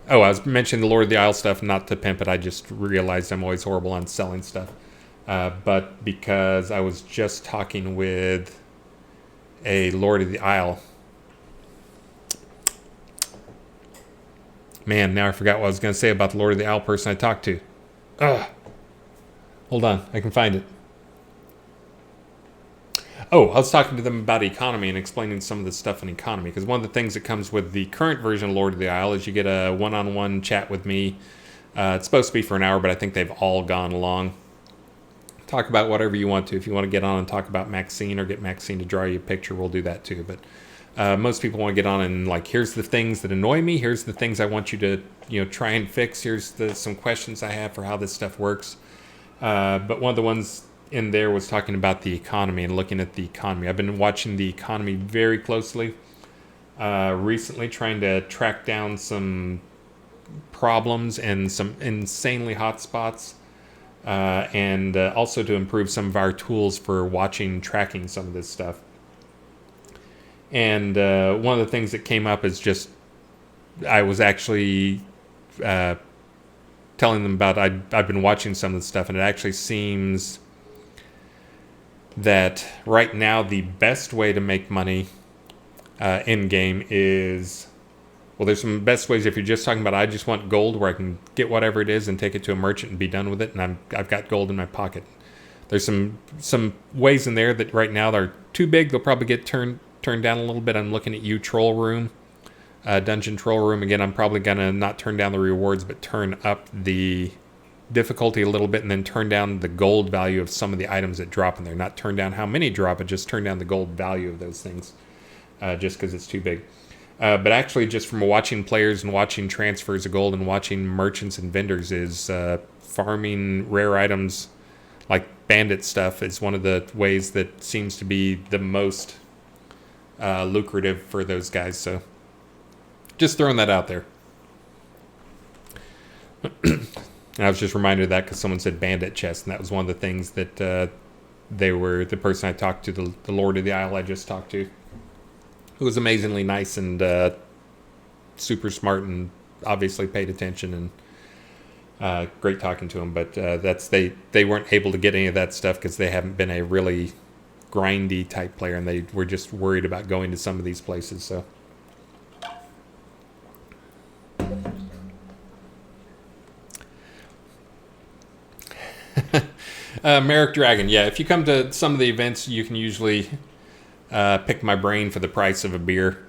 I was mentioning the Lord of the Isle stuff, not to pimp it. I just realized I'm always horrible on selling stuff. But because I was just talking with a Lord of the Isle. Man, now I forgot what I was going to say about the Lord of the Isle person I talked to. Ugh. Hold on, I can find it. Oh, I was talking to them about economy and explaining some of the stuff in economy, because one of the things that comes with the current version of Lord of the Isle is you get a one-on-one chat with me. It's supposed to be for an hour, but I think they've all gone along. Talk about whatever you want to. If you want to get on and talk about Maxine or get Maxine to draw you a picture, we'll do that too. But most people want to get on and like, here's the things that annoy me. Here's the things I want you to, try and fix. Here's some questions I have for how this stuff works. But one of the ones in there was talking about the economy and looking at the economy. I've been watching the economy very closely recently, trying to track down some problems and some insanely hot spots, and also to improve some of our tools for tracking some of this stuff. And one of the things that came up is just, I was actually telling them about, I've been watching some of the stuff, and it actually seems that right now the best way to make money in-game is, well, there's some best ways if you're just talking about, I just want gold where I can get whatever it is and take it to a merchant and be done with it, and I've got gold in my pocket. There's some ways in there that right now they're too big. They'll probably get turned down a little bit. I'm looking at Troll Room, Dungeon Troll Room. Again, I'm probably going to not turn down the rewards, but turn up the difficulty a little bit, and then turn down the gold value of some of the items that drop in there. Not turn down how many drop, but just turn down the gold value of those things, just because it's too big. But actually, just from watching players and watching transfers of gold and watching merchants and vendors, is farming rare items like bandit stuff is one of the ways that seems to be the most lucrative for those guys. So just throwing that out there. And I was just reminded of that because someone said bandit chest, and that was one of the things that the person I talked to, the Lord of the Isle I just talked to, who was amazingly nice and super smart and obviously paid attention, and great talking to him. But they weren't able to get any of that stuff because they haven't been a really grindy type player, and they were just worried about going to some of these places. So. Merrick Dragon, yeah. If you come to some of the events, you can usually pick my brain for the price of a beer.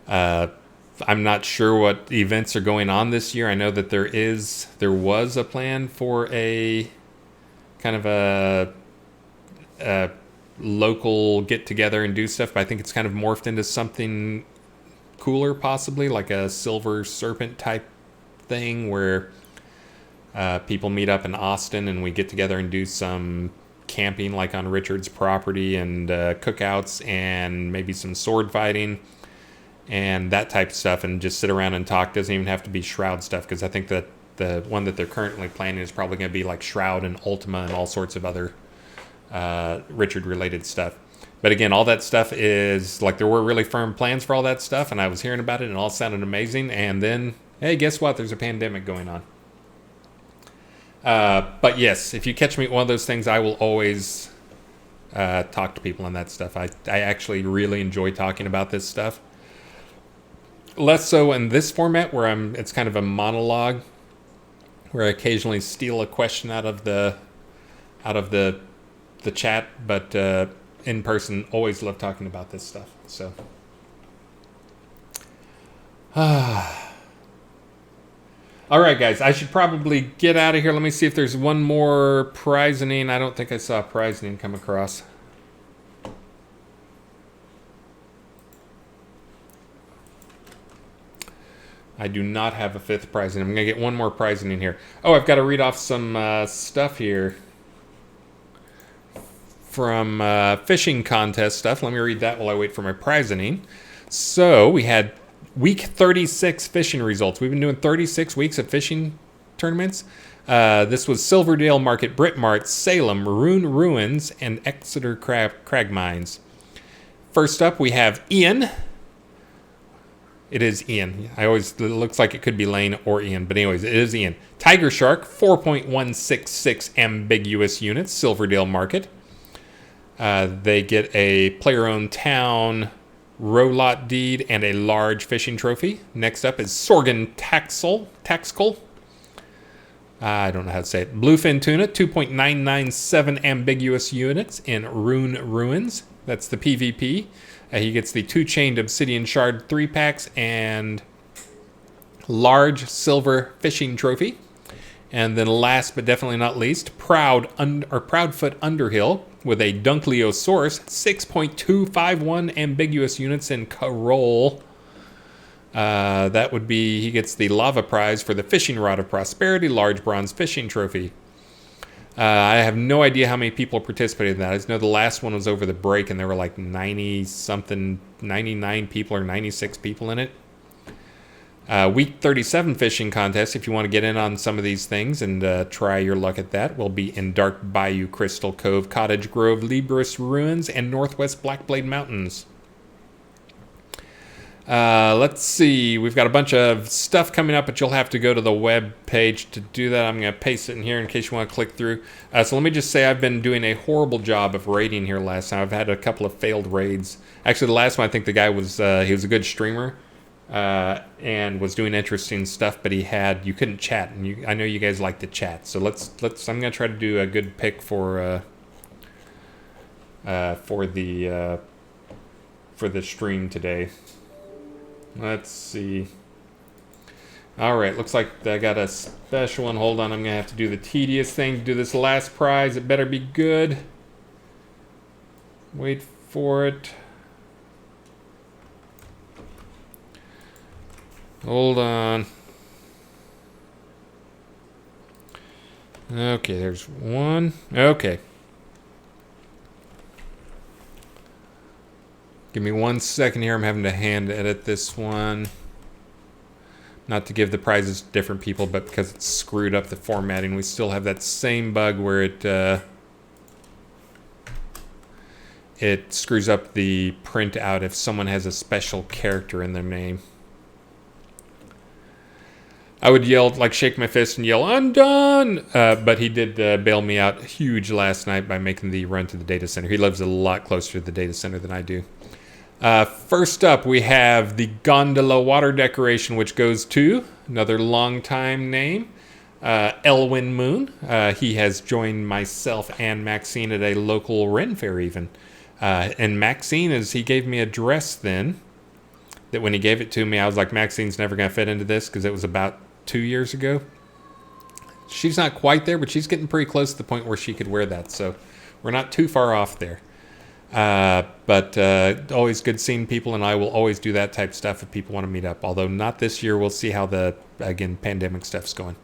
I'm not sure what events are going on this year. I know that there was a plan for a kind of a local get together and do stuff, but I think it's kind of morphed into something cooler, possibly like a Silver Serpent type thing where people meet up in Austin and we get together and do some camping like on Richard's property, and cookouts and maybe some sword fighting and that type of stuff, and just sit around and talk. Doesn't even have to be Shroud stuff, because I think that the one that they're currently planning is probably going to be like Shroud and Ultima and all sorts of other Richard related stuff. But again, all that stuff is like, there were really firm plans for all that stuff, and I was hearing about it and it all sounded amazing, and then hey, guess what, there's a pandemic going on. But yes, if you catch me at one of those things, I will always talk to people on that stuff. I actually really enjoy talking about this stuff. Less so in this format where it's kind of a monologue where I occasionally steal a question out of the chat, but in person, always love talking about this stuff. So, all right, guys, I should probably get out of here. Let me see if there's one more prizening. I don't think I saw a prizening come across. I do not have a fifth prize, and I'm going to get one more prize in here. Oh, I've got to read off some stuff here from fishing contest stuff. Let me read that while I wait for my prizing. So we had week 36 fishing results. We've been doing 36 weeks of fishing tournaments. This was Silverdale Market, Brittmart, Salem, Maroon Ruins, and Exeter Crag Mines. First up, we have Ian. It is Ian. It looks like it could be Lane or Ian, but anyways, it is Ian. Tiger Shark, 4.166 ambiguous units, Silverdale Market. They get a player-owned town row lot deed and a large fishing trophy. Next up is Sorgan Taxcal. I don't know how to say it. Bluefin Tuna, 2.997 ambiguous units in Rune Ruins. That's the PvP. He gets the 2-chained Obsidian Shard 3-packs and large silver fishing trophy. And then last but definitely not least, Proudfoot Underhill with a Dunkliosaurus, 6.251 ambiguous units in Carole. That would be, he gets the Lava Prize for the Fishing Rod of Prosperity, large bronze fishing trophy. I have no idea how many people participated in that. I just know the last one was over the break, and there were like 99 people or 96 people in it. Week 37 fishing contest, if you want to get in on some of these things and try your luck at that, will be in Dark Bayou, Crystal Cove, Cottage Grove, Libris Ruins, and Northwest Blackblade Mountains. Let's see. We've got a bunch of stuff coming up, but you'll have to go to the web page to do that. I'm going to paste it in here in case you want to click through. So let me just say I've been doing a horrible job of raiding here last time. I've had a couple of failed raids. Actually, the last one, I think the guy was, he was a good streamer, and was doing interesting stuff, but you couldn't chat, and I know you guys like to chat. So I'm going to try to do a good pick for the stream today. Let's see. All right, looks like I got a special one. Hold on, I'm going to have to do the tedious thing to do this last prize. It better be good. Wait for it. Hold on. Okay, there's one. Okay. Give me 1 second here. I'm having to hand edit this one. Not to give the prizes to different people, but because it's screwed up the formatting. We still have that same bug where it screws up the printout if someone has a special character in their name. I would yell, like shake my fist and yell, "I'm done!" But he did bail me out huge last night by making the run to the data center. He lives a lot closer to the data center than I do. First up, we have the Gondola Water Decoration, which goes to another long-time name, Elwin Moon. He has joined myself and Maxine at a local Ren Fair even. And Maxine, he gave me a dress then, that when he gave it to me, I was like, Maxine's never going to fit into this, because it was about 2 years ago. She's not quite there, but she's getting pretty close to the point where she could wear that, so we're not too far off there. But always good seeing people, and I will always do that type of stuff if people want to meet up. Although not this year. We'll see how the pandemic stuff's going.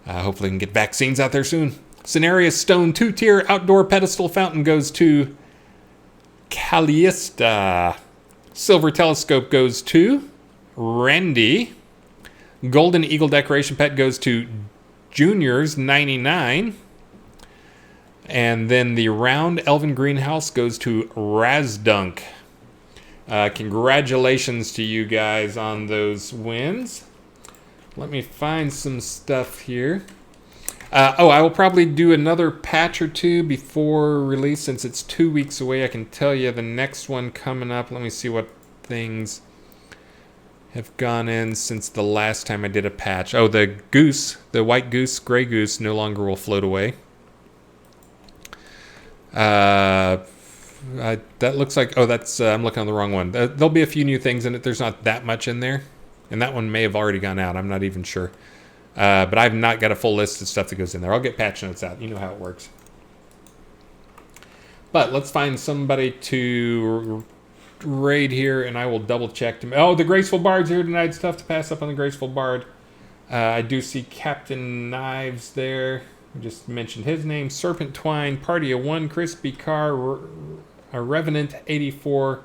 Hopefully we can get vaccines out there soon. Cenarius Stone 2-tier outdoor pedestal fountain goes to Callista. Silver telescope goes to Randy. Golden Eagle decoration pet goes to Juniors 99. And then the round elven greenhouse goes to Razdunk. Congratulations to you guys on those wins. Let me find some stuff here. I will probably do another patch or two before release since it's 2 weeks away. I can tell you the next one coming up. Let me see what things have gone in since the last time I did a patch. Oh, the goose, the white goose, gray goose, no longer will float away. That looks like, oh, that's, I'm looking on the wrong one. There'll be a few new things in it. There's not that much in there. And that one may have already gone out. I'm not even sure. But I've not got a full list of stuff that goes in there. I'll get patch notes out. You know how it works. But let's find somebody to raid here, and I will double check them. Oh, the Graceful Bard's here tonight. It's tough to pass up on the Graceful Bard. I do see Captain Knives there. I just mentioned his name. Serpent Twine, Party of One, Crispy Car, a Revenant 84,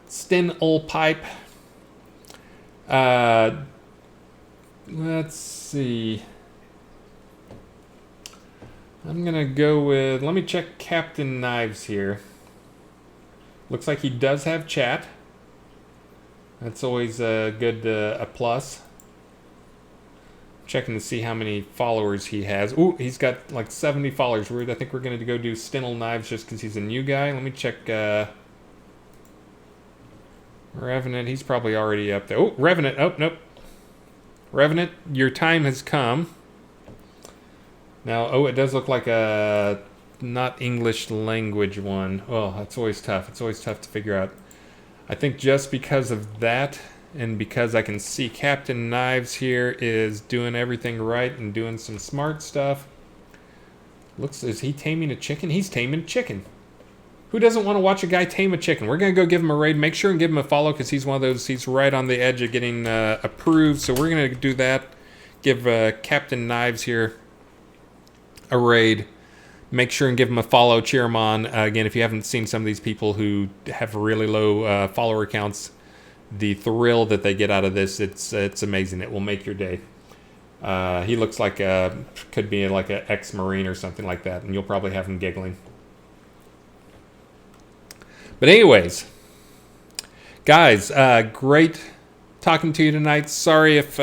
Stin Ul Pipe. Let's see. I'm going to go with... Let me check Captain Knives here. Looks like he does have chat. That's always a good a plus. Checking to see how many followers he has. Ooh, he's got like 70 followers. I think we're going to go do Stinel Knives just because he's a new guy. Let me check Revenant. He's probably already up there. Oh, Revenant. Oh, nope. Revenant, your time has come. Now, oh, it does look like a not English language one. Oh, that's always tough. It's always tough to figure out. I think just because of that, and because I can see Captain Knives here is doing everything right and doing some smart stuff. Looks, is he taming a chicken? He's taming a chicken. Who doesn't want to watch a guy tame a chicken? We're going to go give him a raid. Make sure and give him a follow because he's one of those, he's right on the edge of getting approved. So we're going to do that. Give Captain Knives here a raid. Make sure and give him a follow. Cheer him on. Again, if you haven't seen some of these people who have really low follower counts, the thrill that they get out of this, it's amazing. It will make your day. He looks like could be like an ex-Marine or something like that, and you'll probably have him giggling. But anyways, guys, great talking to you tonight. Sorry if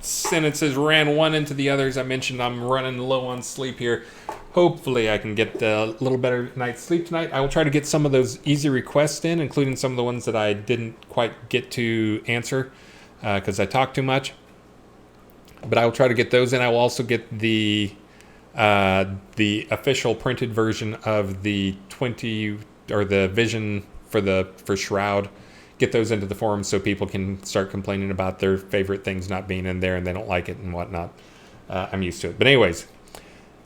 sentences ran one into the others. I mentioned I'm running low on sleep here. Hopefully I can get a little better night's sleep tonight. I will try to get some of those easy requests in, including some of the ones that I didn't quite get to answer because I talked too much. But I will try to get those in. I will also get the official printed version of the 20 or the vision for Shroud. Get those into the forums so people can start complaining about their favorite things not being in there and they don't like it and whatnot. I'm used to it. But anyways,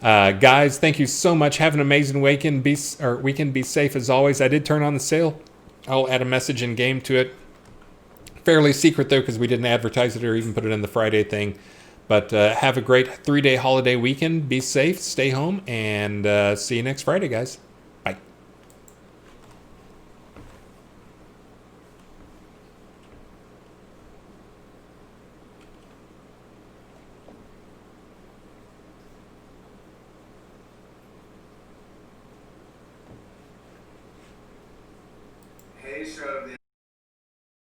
guys, thank you so much. Have an amazing weekend. Be safe as always. I did turn on the sale. I'll add a message in game to it. Fairly secret though because we didn't advertise it or even put it in the Friday thing. But have a great 3-day holiday weekend. Be safe, stay home, and see you next Friday, guys. Bye. Hey, Shroud.